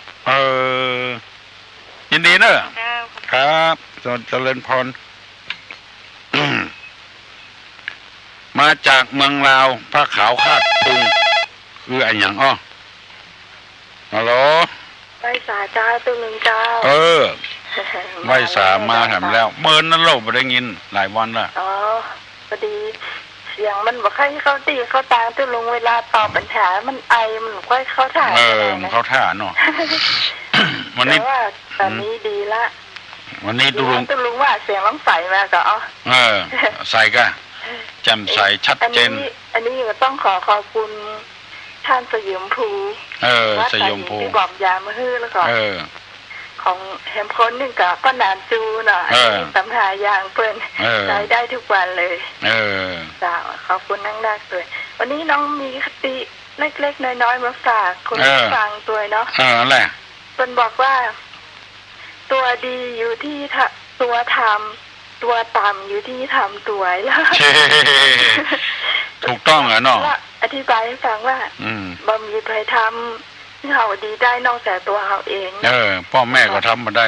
ยินดีเนอะครับเจริญพรมาจากเมืองลาวผ้าขาวคาดปุงคืออันอย่างฮัลโหล
ไหว้สาจ้าตัวหนึ่งจ้า
ไหว้สามาทำแล้วเมินนั่นเราไม่ได้ยินหลายวันละ
พอดีเสียงมันบอกให้เขาตีเขาตางตัวลงเวลาตอบปัญหามันไอมันค่อยเขาถ่าย
มันเขาถ่าเนาะวันนี้
ว่าตอนนี้ดีละ
วันนี้ตัว
ลุงว่าเสียงร้องใสมาก็
ใส่ก็แจ่มใสชัดเจน
อันนี้ก็ต้องขอบคุณท่านสยมภู
สยมภู
ที่บอกยามาฮื้อแล้วก็ของแฮมพ้นนึงกับป้านานจูเนาะตำหายางเปิ้นใช้ได้ทุกวันเลยจ้าขอบคุณนั่งได้เลยวันนี้น้องมีคติเล็กๆน้อยๆมาฝากคุณฟังตัวเนาะ
อะไร
เปิ้นบอกว่าตัวดีอยู่ที่ตัวทำตัวต่ำอยู่ที่ทำตัวแล้ว
ถูกต้องเหรอเนาะ
อธิบายให้ฟังว่าบ่มีใครทำเขาดีได้นอกจากตัวเขาเอง
พ่อแม่ก็ทำมาได้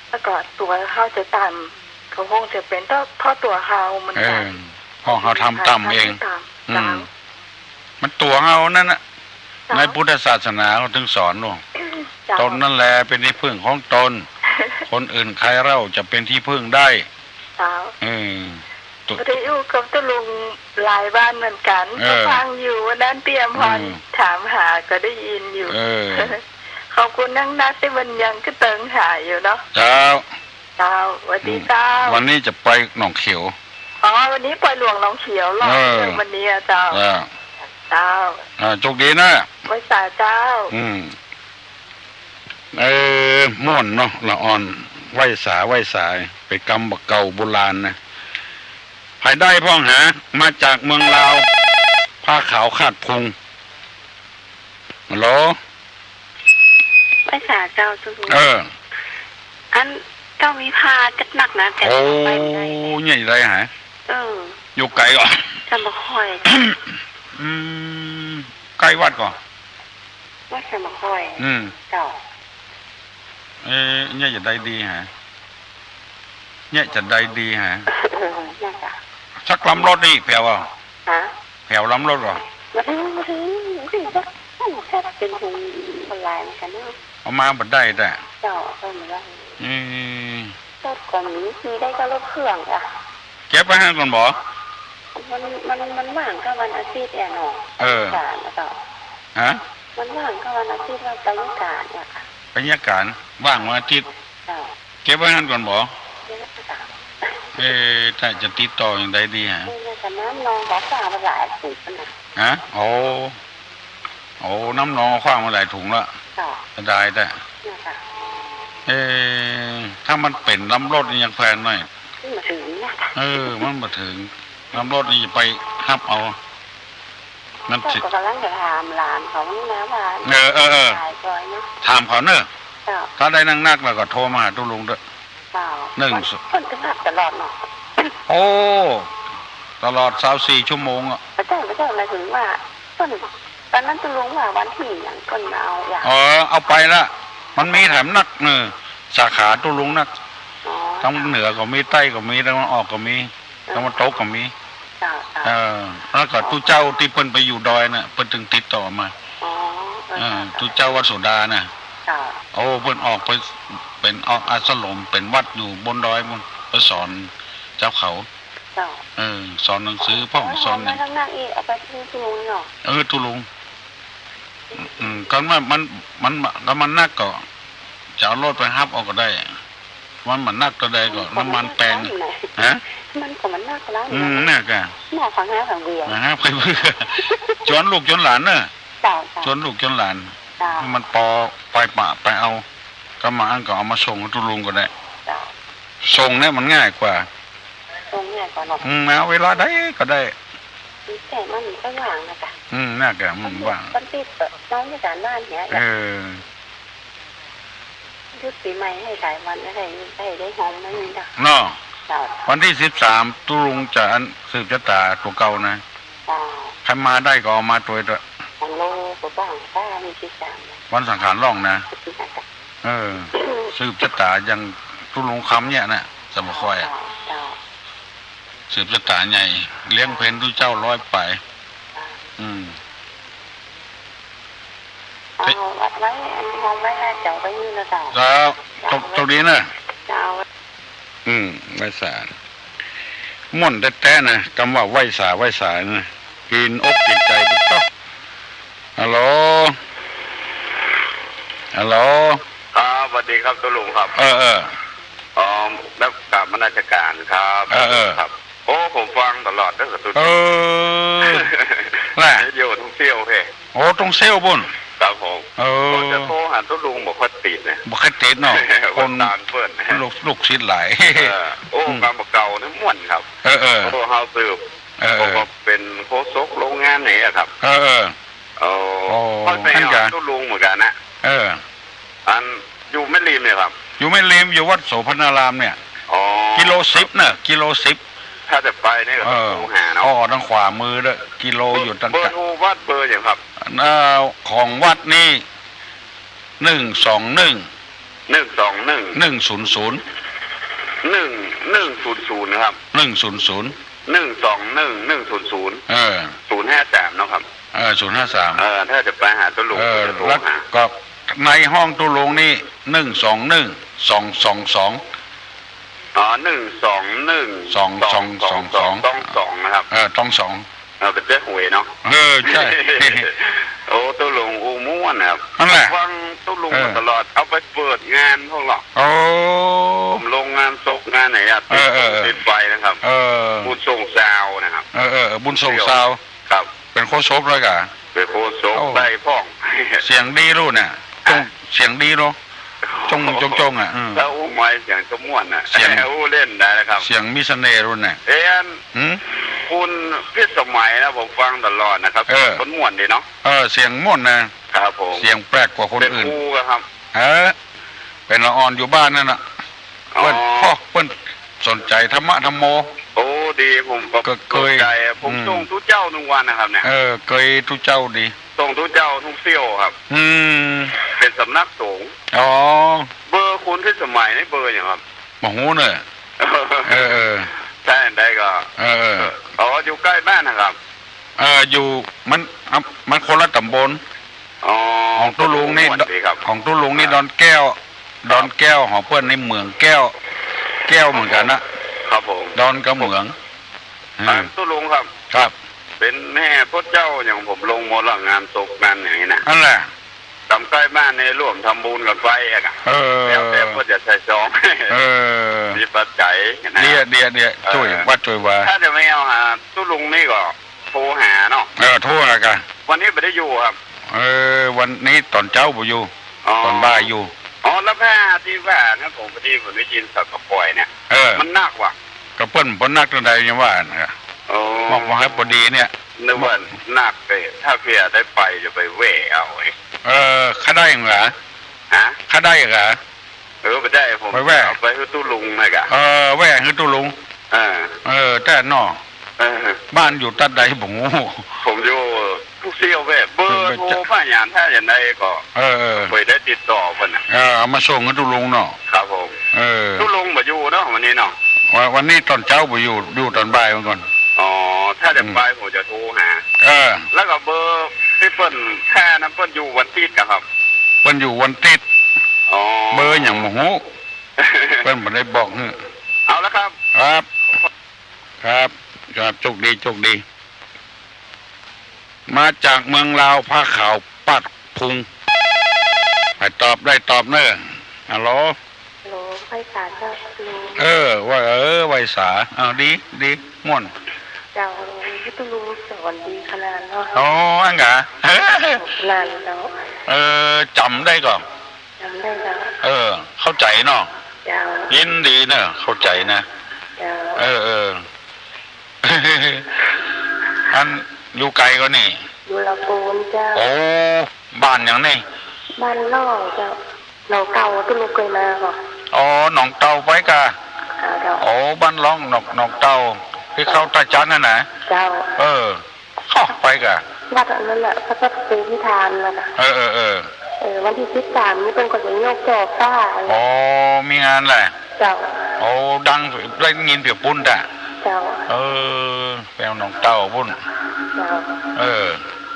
แล้วก็ตัวเขาจะต่ำเขาคงจะเป็นเพราะตัวเขาเหมือนกัน
พ่อเขาทำต่ำเองมันตัวเขานั่นน่ะในพุทธศาสนาเขาถึงสอนว่าตนนั่นแหละเป็นที่พึ่งของตนคนอื่นใครเล่าจะเป็นที่พึ่งได้
ปฏิอยู่กับตุลุงหลายบ้านเหมือนกันฟังอยู่วันนั้นเตรียมพรถามหาก็ได้ยินอยู่ขอบคุณนั่งนัดที่มันยังก็เติงหาอยู่เนาะ
เจ้า
สวัสดีเจ้า
วันนี้จะไปหนองเขียว
วันนี้ไปหลวงหนองเขียวรอวันนี้เจ้า
โชคดีนะ
ไว้สาเจ้า
ม่วนเนาะละอ่อน ไหว้สาไปกำบักเก่าโบราณนะภายได้พ่องหามาจากเมืองลาวผ้าขาวคาดพุงฮัลโหล
ภาษาเจ้าสุรุอันเจ้ามีพาจัดหนักนะแต่ไปไหน
ใหญ่ไรหาอยู่ไกลก่อน
จะมาค่อย
ใกล้วัดก่อน
วัดจะมาค่อยเจ้า
เนี่ยจะได้ดีฮะเนี่ยจะได้ดีฮะชักลำรถนี่แผ่วแผ่วลำรถก่อน
มาถึงก็แค่เป็นคนลายเหมือนกันเนาะ
เอามาบัดได้แต่
เจ้าก็เหมือนกันรถก่อนมีได้ก็รถเครื่องอ่ะ
เก็บไปให้ก่อนบ่
มันว่างก็วันอาทิตย์แอนหนอการนะเจ้า
ฮะ
มันว่างก็วันอาทิตย์เราไปยการเนี่ยค่ะ
ไปยการว่างวันอาทิตย์เก็บไว้ให้ก่อนบ่ถ้าจะติดต่ออย่างใดดีฮะ
แต่น้ำนองบอกว่ามาหลายถุง
นะโอ้น้ำนองคว้างมาหลายถุงละจะได้แต่ถ้ามันเป็นลำรถนี่ยังแพงหน่อย
มาถึง
มันมาถึงลำรถนี่จะไปฮับเอา
นั่นสิก็กำลังจะถามหลานเขานะว่า
ถามเขาเนอะถ้าได้นั่งนักแล้วก็โทรมาหาตู้ลุงด้วย
คนจะนัดตลอดเนาะ
โอ้ตลอด24 ชั่วโมงอ่ะ
ไม่ใช่หมายถึงว่าตอนนั้นตู้ลุงว่าวันที่อย่างคนมาเอาอย่าง
เอาไปละมันมีแถมนักสาขาตู้ลุงนักทั้งเหนือก็มีใต้ก็มีทั้งออกก็มีทั้งตกก็มีแล้วก็ตู้เจ้าที่เพิ่นไปอยู่ดอยน่ะเพิ่นถึงติดต่อมาตู้เจ้าวัดโสดาน่ะโอ้เพิ่นออกไปเป็นออกอาสลมเป็นวัดอยู่บนดอยมันไปสอนเจ้าเขาสอนหนังสือพ่อสอน
เนี่ยนั่งอีกเอาไปที่ตุลุงเนาะ
ตุลุงก็ว่ามันนักก็จะเอารถไปฮับออกก็ได้มันนักตัวใดก็น้ำมันแปลงฮะ
มันก็มันนักแล้ว
นักอ่ะ
หน้าฟังแล้วฟังเบียร์
ฮะไปเบื่อจนลูกจนหลานเนอะจนลูกจนหลานมันปอไปป่าไปเอาก็มาอันก็เอามาส่งตุลุงก็ได้ส่งเนี่ยมันง่ายกว่า
ส่งง่ายกว่าหรอก
มาเวลาได้ก็ได้
แต่มันก็ว่างนะจ๊ะ
น่าแก่มันว่าง
มันติดน้องในการบ้านเนี้ยยุดปีใหม่ให้หลายวันได้หอมนั่นนี่จ้ะ
เนาะวันที่13ตุลุงจะสืบชะตาตัวเก่านะใครมาได้ก็เอามาตัวด้วย
โลตัวบ้างป้ามี13
วันสังขารล่องนะสืบชะตายังตุลุงคำเนี่ยนะสมคอยสืบชะตาใหญ่เลี้ยงเพนทุเจ้าร้อยไป
วัดไว้มองไว้แล้วเจ้าไปยืนนะ
เจ้าตรงนี้นะไหว้สาม่วนแท้ๆนะคำว่าไหว้สานะกินอกกินใจตุ๊กต๊อกฮัลโหล
สวัสดีครับตุลุงครับนักการราชการครับครับโอ้ผมฟังตลอดตั้งแต่ตุลุง
แหละ
อยู่ตรงเซี่ยวเพ่
โอ้ตรงเซี่ยวบุญ
ครับผมจะโทรหาตุลุงบอกว่าติดนะ
บอกว่าติดเนาะ
คนตานเพื่อน
ลูกชิ้นไหล
โอ้การบอกเก่านี่ม่วนครับโอ้เฮาสืบก็เป็นโคศกโรงงานไหนอะครับเขาไปหาตุลุงเหมือนกันนะอันอยู่ไม่ริมเนี่ยครับ
อยู่ไม่ริมอยู่วัดโสพนารามเนี่ยกิโล10เนี่ยกิโล10
ถ้าจะไปนี่ก็ต้องหาเนาะ
ทางขวามือด้วยกิโลอยู่ตั้ง
เบอร์วัดเบอร์อย่างครับ
ของวัดนี่121
100 นะครับ
100
053เนาะครับ
053
ถ้าจะไปหาตุลุง
แล้วก็ในห้องตุลุงนี่121 222
221 222นะครับ
ต้อง2
เป็นเจ้าหวยเนาะ
ใช่
โอ้ตุลุงอูม่วนนะครับฟังตุลุงตลอดเอาไปเปิดงานพวกหรอกผมลงงานศพงานไหนติดไฟนะครับบุญส่งซาวนะครับ
บุญส่งซาว
ครับ
เป็นโคศกเลยกะ
เป็นโคศกได้พ่อง
เสียงดีรู้เนี่ยเสียงดีรู้
โ
จงอ่ะ
แล้วอู้ไม้เสียงจะม่วนอ่ะเสียงอู้เล่นได้นะครับ
เสียงมิสเน่รุ่นน่ะ
คุณพี่สมัยนะผมฟังตลอดนะครับคนม่วนดีเนาะ
เสียงม่วนนะครับผมเสียงแปลกกว่าคนอื่น
เป็นครูครับ
เป็นละอ่อนอยู่บ้านนั่นน่ะเพิ่นสนใจธรรมะธรรมโม
โอ้ดีผมเคยใจผมส่งทุกเจ้าทุกวันนะครับเนี่ย
เคยทุกเจ้าดี
ส่งทุกเจ้าทุกเซี่ยวครับเป็นสำนักสงฆ์เบอร์คุณที่สมัยนี่เบอร์อย่างครับ
หมหูเนี่ย
ใช่ได้ก็อยู่ใกล้บ้านนะครับ
อยู่มันคนละตำบลของตุ้ลุงนี่ของตุ้ลุงนี่ดอนแก้วของเพื่อนในเมืองแก้วเหมือนกัน
นะครับผม
ดอนกับเหมือง
ตุ้ลุงครับ
ครับ
เป็นแม่พระเจ้าอย่างผมลงมรดกงานศพงานอย่างนี้นะ
นั่นแหละ
ทำใกล้บ้านในร่วมทำบุญกับไฟอ่ะแล้วแต่ก็จะใช้ซองมีปัจจัย
เดียช่วยว่า
ถ้าจะไม่เอาหาตุ้ลุงนี่ก็โทรหาเนาะ
โทรหากัน
วันนี้ไม่ได้อยู่ครับ
วันนี้ตอนเช้าบ่อยู่ตอนบ่ายอยู่
แล้วผ้าที่ว่านะผมพอดีผมได้ยินสัตว์ปล่อยเนี่ยมันนักว่ะ
กระเปิ้ลนักตัวใดยังว่านะครับบอกว่าให้พอดีเนี่ย
นึกว่านักไปถ้าเพียได้ไปจะไปเว่เอา
ข้าได้เหรอข้าได้เหรอ
ไปได้ผม
ไปแว่
ไปให้ตู้ลุงนะกะ
แว่ให้ตู้ลุงแต่นอบ้านอยู่ตัดใดบ่งู
ผมอยู่ทุกเซี่ยวแว่เบอร์โทรป้ายานถ้าอย่างใดก็ไปได้ติดต่อเพิ่น
เอามาส่งให้ตู้ลุงเนาะ
ครับผมตู้ลุงบ่อยู่เนาะวันนี้เนาะ
วันนี้ตอนเช้าบ่อยู่ตอนบ่ายก่อน
ถ้าจะไปผมจะโทรหาแล้วก็เบอร์ที่เปิ้นแค่นั้นเปิ้นอยู่วันติดครับ
เปิ้นอยู่วันติดเบอร์อย่างโมโหเปิ้นบ่ได้บอก
เอาแล้วครับ
ครับโชคดีมาจากเมืองลาวผ้าขาวปัดพุงให้ตอบได้ตอบเนอะฮัลโหล
ไวสาจ้า
ว่าไวสาดีม่วน
เจ้าพี่ตุลุงสอนดีขนาดเนาะ
อังกะ
นานแล้ว
จำได้ก่อนเข้าใจเนาะยินดีเนอะเข้าใจนะอันอยู่ไกลก็นี่
อยู่ละปูนเจ้า
บ้านอย่างนี้
บ้านล่องเจ้าหนองเต่าตุลุงเคยมาก่อน
หนองเต่าไปกะบ้านล่องหนองเต่าที่เขาตาจันนั่นนะ
เจ้า
เข้าไปกะ
วัดนั้นแหละพระพุทธปูพิธานแล้วนะวันที่13นี่เป็นคนจะโยกจอบฟ้า
มีงานแหละ
เจ้า
ดังได้ยินเปียปุ้นแต่
เจ้า
แปลวหนองเต่าปุ้น
เจ้า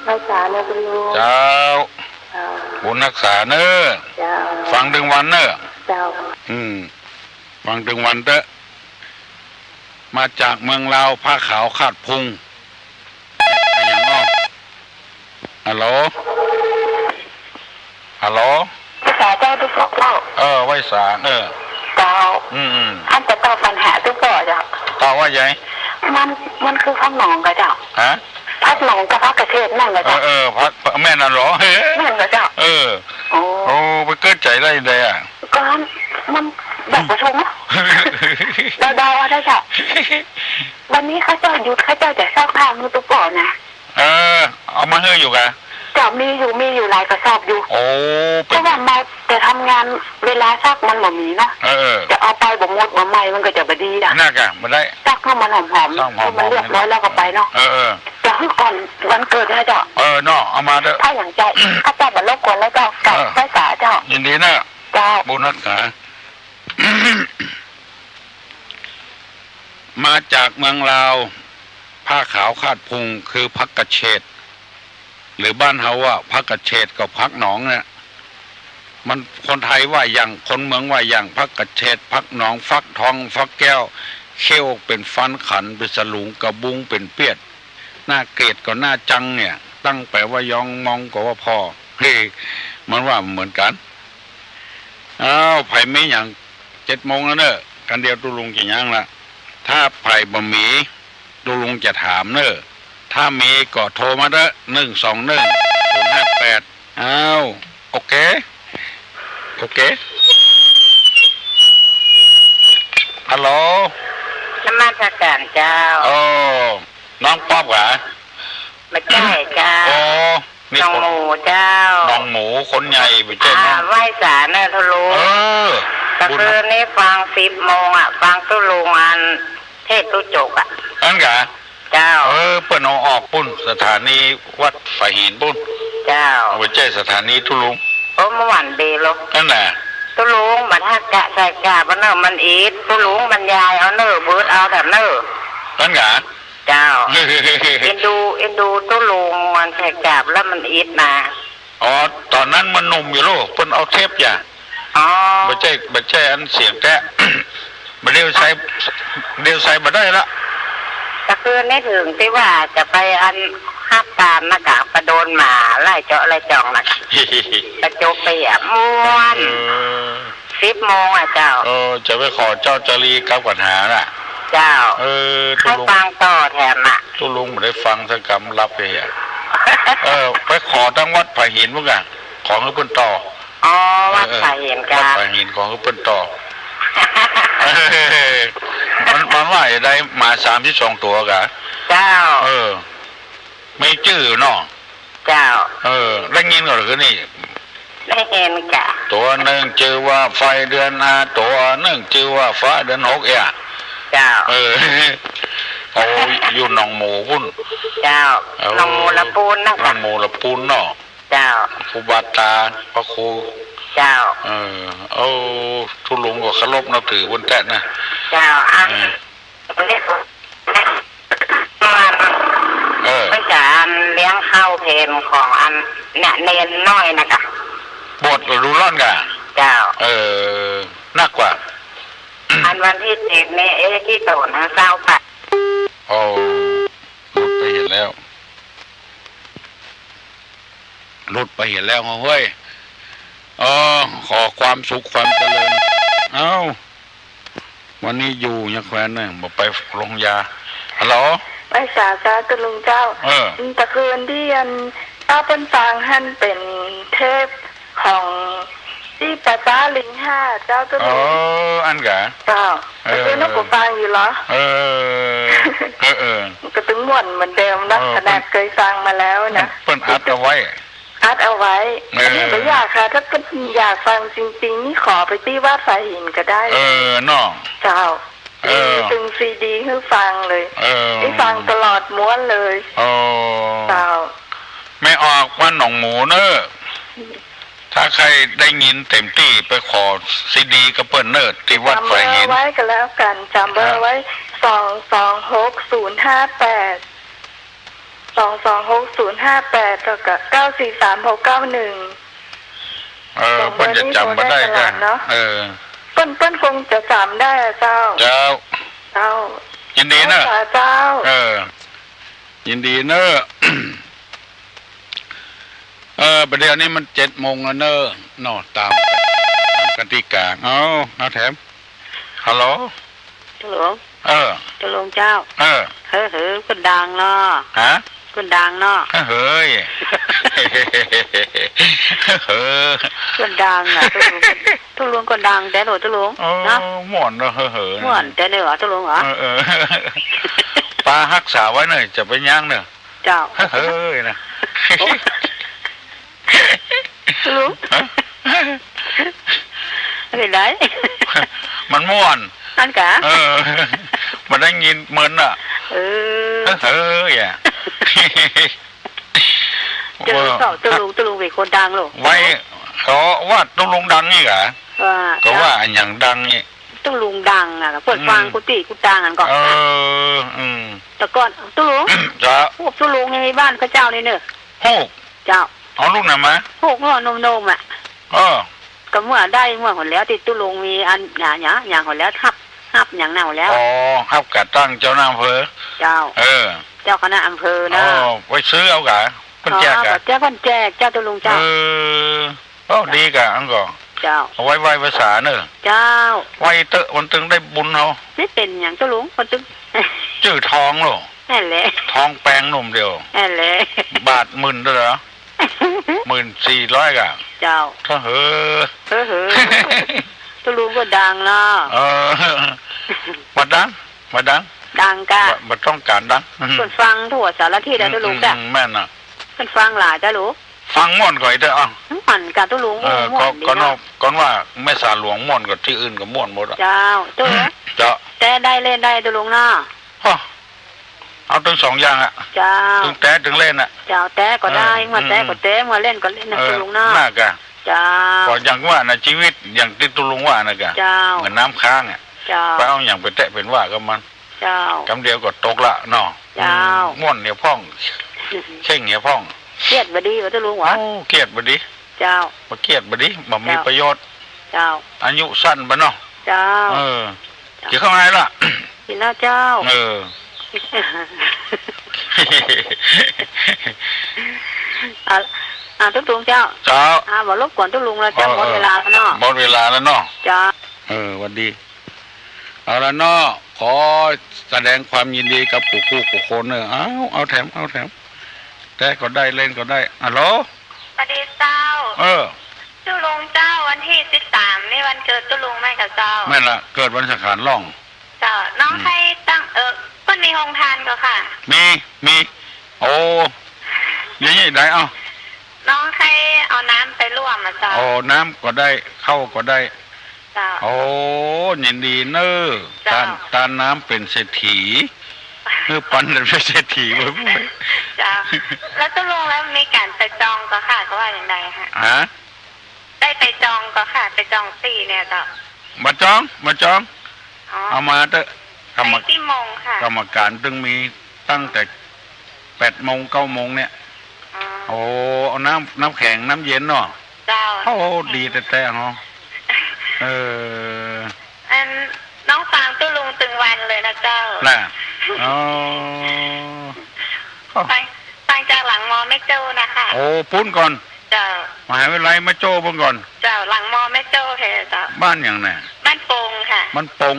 รักษาเนื้อคุณลุง
เจ้าบุญรักษาเนื้อฟังดึงวันเนื้อ
เจ้า
ฟังดึงวันเตอะมาจากเมืองลาวผ้าขาวคาดพุงอย่างน้องฮัลโหล
ภาษาเจ้าทุกเจ้า
ไว้สา
เจ้าท่านจะตอบปัญหาทุกข้อจ้ะ
ตอบว่าไง
มันคือพักหนองกระเจ้าพักหนองกับพักกระเทศนั่นกระเจ้า
พักแม่นั่นหรอ
นั่นกระเจ้า
ไปเกิดใจได้เลย
ก็มันแบบประชุมดาวได้จ้ะวันนี้เขาเจ้าหยุดเขาเจ้าจะซอกทางมือตุ๊กก่อนนะ
เอามาให้อยู่กัน
จะมีอยู่หลายกระสอบอยู่เพราะว่ามาแต่ทำงานเวลาซักมันหมมีนะจะเอาไปบ่หมดบ่ใหม่มันก็จะบดีนะ
น่ากะบ่ได้
ซักให้มันหอมให้มันเรียบร้อยแล้วก็ไปเนาะจะให้ก่อนวันเกิดนะเจ้า
เนาะเอามาเด้อ
ถ้าอย่างใจถ้าเจ้าบัดรบกวนแล้วเจ้ากับภาษาเจ้า
ยินดีนะ
เจ้า
บุญรักษามาจากเมืองลาวผ้าขาวคาดพุงคือพักกระเฉดหรือบ้านเฮาว่าพักกระเฉดกับพักหนองเนี่ยมันคนไทยว่าอย่างคนเมืองว่าอย่างพักกระเฉดพักหนองฟักทองฟักแก้วเขี้ยวเป็นฟันขันเป็นสลุงกระบุงเป็นเปียดหน้าเกตก็หน้าจังเนี่ยตั้งแปลว่ายองมองก็ว่าพอมันว่าเหมือนกันไผ่ไม่อย่าง7 โมงแล้วเนอะกันเดียวตุลุงจะย่างละถ้าไผ่บะหมี่ตุลุงจะถามเนอะถ้ามีก็โทรมาเด้อ121 058โอเค ฮัลโหล
นมัสการเจ้า
โอ้น้องป๊อบเหรอ
ไม่ใช่เจ้า
โอ้
น้องหมูเจ้า
น้องหมูคนใหญ่ไปเจ้าน้อง
ไหว้สารนะทุลุงแต่คืนนี้ฟัง10 โมงฟังตุลุงอันเทศตุจก
อันกะ
เจ้า
เปิ้นเอาออกปุ้นสถานีวัดฝ่ายหินปุ้น
เจ้า
ไปเจ้สถานีทุลุง
เมื่อวันเดล
นั่นแหละ
ตุลุงบัดฮักกะใส่กะบ่เนอมันอีดตุลุงบรรยายเอาเนอเบิดเอาแบบเนอ
นั่นกะ
เจ้าเอ็นดูตุลุงมันใส่กะแล้วมันอีดมา
อ๋อตอนนั้นมันหนุ่มอยู่โลกเพิ่นเอาเทปอย่า
อ๋อ
บ่ใช่อันเสียงแตะบ่เดียวใส่บ่ได้ละ
ก็คือในถึงที่ว่าจะไปอันฮับตามนะกะประโดนหมาไล่เจาะไล่จ่องนะกะกระจกไปม่วน10 โมงเจ้า
จะไปขอเจ้าจรีกับปัญหาน่ะ
เจ้าให้ฟังต่อแถม
ทุลุงบ่ได้ฟังสักคำรับเลยไปขอตั้งวัดฝ่ายหินมั้งอะของให้เพิ่นต่อ
วัดฝ่ายหินกัน
วัดฝ่ายหินของให้เพิ่นต่อมันว่าได้หมา32 ตัวกะ
เจ้า
ไม่จื้อเนาะ
เจ้า
ได้ยินก่อนคือนี่
ได้เห็นกะ
ตัวนึงชื่อว่าไฟเดือน5ตัวนึงชื่อว่าฟ้าเดือน6
เจ้า
เอาอยู่หนองหมูพุ่น
เจ้าหนองหมูละปูนนะ
หนองหมูละปูนเนาะ
เจ้า
ครูบาตาพระครู
เจ้า
ทุลุงก็เคารพนับถือบนแท้นะ
เจ้าเป็นการเลี้ยงข้าวเพลนของอันเนี่ยเนนน้อยนะกะ
บทรู้ร่อนกะ
เจ้า
นักกว่า
อันวันที่7นี่ที่โตนะเศร้าไป
รุดไปเห็นแล้วเฮ้ยขอความสุขความเจริญวันนี้อยู่ยังแควนเนี่ยบอกไปโรงยาฮัลโหล
ไปสาธารณลุงเจ้าตะคืนที่ยันเจ้าเป็นฟางท่านเป็นเทพของที่ป้าลิง5เจ้าตะลุง
อันกะ
เจ้าตะคืนนักกูฟังอยู่เหรอก็ถึงม่วนเหมือนเดิมนะขนาดเคยฟังมาแล้วนะ
เปิ้นอัดเอาไว้
อันนี้ไม่อยากค่ะถ้าเป็นอยากฟังจริงๆนี่ขอไปที่วัดฝ่ายหินก็ได้
น้อง
เจ้าตึงซีดีให้ฟังเลยได้ฟังตลอดม้วนเลยเจ้า
ไม่ออกว่าหนองหมูเนอะถ้าใครได้ยินเต็มที่ไปขอซีดีกับเปิ้นเนอะที่วัดฝ่ายหิน
ไว้กันแล้วกันจำเบอร์ไว้226-058 226-058แล้วก็943-691
เปิ้นจะจำมาได้กัน
เปิ้นคงจะจำได้เจ้ายิ
นดีเนอะ
เจ้า
ยินดีเนอะประเดี๋ยวนี้มัน7 โมงแล้วเนอะนอตามกติกาเอาแถมฮัลโหล
จะลงเจ้าคนดังเนาะคนดังเนาะ
เฮ้ย
คนดังตุลุงคนดังแต่หนูตุลุง
นะม่วนเนอะ
ม่วนแต่เนี่ยตุลุงเหรอ
ปลารักษาไว้หน่อยจะไปย่างเนอะ
เจ้า
เฮ้ยนะ
ตุลุงอะไรได้
มันม่วน
อันกะ
มันได้ยินเหมือนอ่ะ
จะรู้สอบตุลุงเป็นคนดังหรอ
ไว้เขาว่าตุลุงดังนี่กะก็ว่าอย่างดังนี่
ตุลุงดังเปิดฟังกุฏิกุตังกันก่อนแต่ก่อนตุลุงพวกตุลุงในบ้านพระเจ้านี่เนอะเจ้า
เอาลูกหน่อยไหม
พวกนมก็เมื่อได้เมื่อหนแล้วติดตุลุงมีอันอย่างหนแล้วทับอย่างเน่าแล้ว
ทับกัดตั้งเจ้าหน้าอำเภอ
เจ้าเจ้าคณะอำเภอนะ
ไว้ซื้อเอากะพันแจกกะ
เจ้าพันแจกเจ้าตุลุงเจ้า
ดีกะอังก่อ
เจ้า
เอาไว้ภาษาเนอะ
เจ้า
ไว้เตอะวันตึงได้บุญเอา
ไม่เป็นอย่างตุลุงวันตึง
จื้อทองหรอ
แน่แหละ
ทองแปลงหนุ่มเดียว
แน่แหละ
บาท10,000ด้วยเหรอ1400กะ
เจ้า
ถ้าตุ
ลุงก็ดังเนาะ
ดัง
ดังกะ
บ่ต้องการดัง
คนฟังทั่วสารทิศได้ตุลุงจ้ะ
แม่นน่ะ
คนฟังหลายจ้ะลูก
ฟังม่วนก่อยเด้อ
ม่วนกะตุลุงม่วน
ก่อนว่าแม่สาหลวงม่วนกว่าที่อื่นก็ม่วนหมด
เจ้าตัว
เจ้า
แต่ได้เล่นได้ตุลุงเนาะ
เอาทั้งสองอย่างอ่ะ
เจ้า
ถึงแต่ถึงเล่นอ่ะ
เจ้าแต่ก็ได้มาแต่ก็แต่มาเล่นก็เล่นนะตุลุงเนาะ
มากอ่ะ
เจ้า
ก็อย่างว่านะชีวิตอย่างที่ตุลุงว่านะกะเหมือนน้ำค้างอ่ะไปเอาอย่างไปแตะเป็นว่าก็มัน
เจ้าก
ำเดียวก็ตกละเนาะ
เจ้า
ม่วนเนี่ยพ่องเข่งเนี่ยพ่อง
เครียดบ่ดีว่าตุลุงหวะ
เครียดบ่ดี
เจ้า
บ่เครียดบ่ดีบ่มีประโยชน์
เจ้า
อายุสั้นบ่เนาะ
เจ้า
กินข้าวไงล่ะ
กินแล้วเจ้าทุกลุงเจ้าบอกรบกวนทุกลุงแล้วจ้าหมดเวลาแล้วเนาะ
หมดเวลาแล้วเนาะ
จ้า
วันดีเอาละเนาะขอแสดงความยินดีกับผู้คนเนอะเอาแถมแต่ก็ได้เล่นก็ได้ฮัลโหล
สวัสดีเจ้าตุลุงเจ้าวันที่13นี่วันเกิดตุลุงไหมคะเจ้า
แม่ละเกิดวันสังขารล่อง
เจ้าน้องใครตั้งคนมีโรงทานก็ค่ะ
มีโอ้ยังไงได้
น้องใครเอาน้ำไปร่วมมาเจ้า
น้ำก็ได้เข้าก็ได้โอ้ยินดีเนอะตาน้ำเป็นเศรษฐีปันเป็นเศรษฐีเว้ย
จ้าแล้วตุลุงแล้วมีการไปจองก็ค่ะเขาว่าอย่างไร
ฮะ
ได้ไปจองก็ค่ะไปจองตีเนี่ยจ้ะ
มาจองเอามาเถอะ
กรรมที่โมงค่ะ
กรรมการตึงมีตั้งแต่8 โมง 9 โมงเนี่ยโอ้เอาน้ำแข็งน้ำเย็นเนาะ
เจ้า
โอ้ดีแต่เนาะ
น้องฟังตุลุงตึงวันเลยนะเจ้า
น่ะ
ฟังจากหลังมอแม่โจ้นะคะ
โอ้ปุ้นก่อน
เจ้า
มาหาวิไลแม่โจ้ปุ้นก่อน
เจ้าหลังมอแม่โจ้เฮ้เจ้า
บ้านอย่างไหน
บ้านปงค่ะ
บ้านปง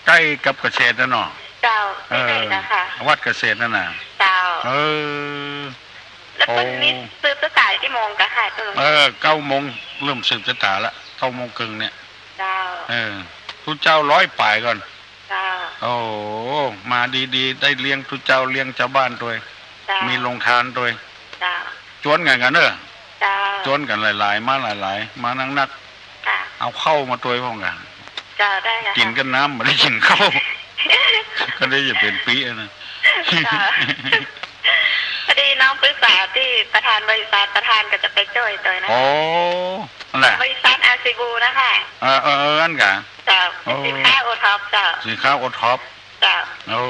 ใกล้กับเกษตรนะเนาะ
เจ้าไม่ไกลนะคะ
วัดเกษตรนั่นน่ะ
เจ้าแล้วคนนี้ซื้อประกาศที่โมงก็ค่ะตุลุง
9 โมงเริ่มสืบชะตาละ9 โมงครึ่งเนี่ย
เจ้า
ทุกเจ้า100 ป่ายก่อน
เจ้า
โอ้มาดีๆได้เลี้ยงทุกเจ้าเลี้ยงชาวบ้านด้วยมีโรงทานด้วยจวนกันเนอะจวนกันหลายๆมาหลายๆมานักเอาเข้ามาตัวพร้อมกันกินกันน้ำไม่ได้กินข้าวก็ได้จะเป็นปีนะ
พอดีน้องปรึกษาที่ประธานบริษัทประธานก็จะไปช่วยตัวนะ
โอ้อะไร
บริษัทอาซิบูนะคะ
นั่นกัน
จ้าสินค้าโอท็อปจ้า
สินค้าโอท็อป
จ้า
โอ้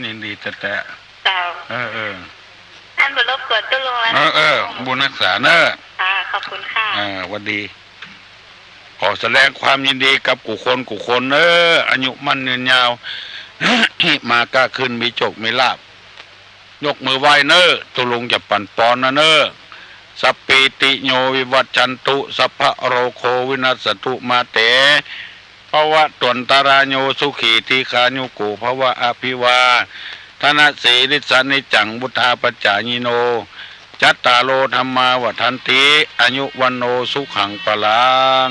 ยินดีแต่
จ้า
อั
นบุญรบกวนตุลุงแล้ว
บุญรักษาเนอะ
ขอบคุณค่ะ
วันดีขอแสดงความยินดีกับกุคนเนอะอายุมั่นยืนยาวมาก้าขึ้นมีโชคมีลาภยกมือไหว้เนอะตุลุงจะปั่นปอนนะเนอะสัพปิติโยวิวัจจันตุสัพพะโรโควินัสตุมาเตภวะตวนตารโยสุขีทีขานุโกภวะอภิวาธนสีริสานิจังบุทธาปัจจายิโนจัตตาโลธรรมาวัฏันติอายุวันโนสุขังปะลัง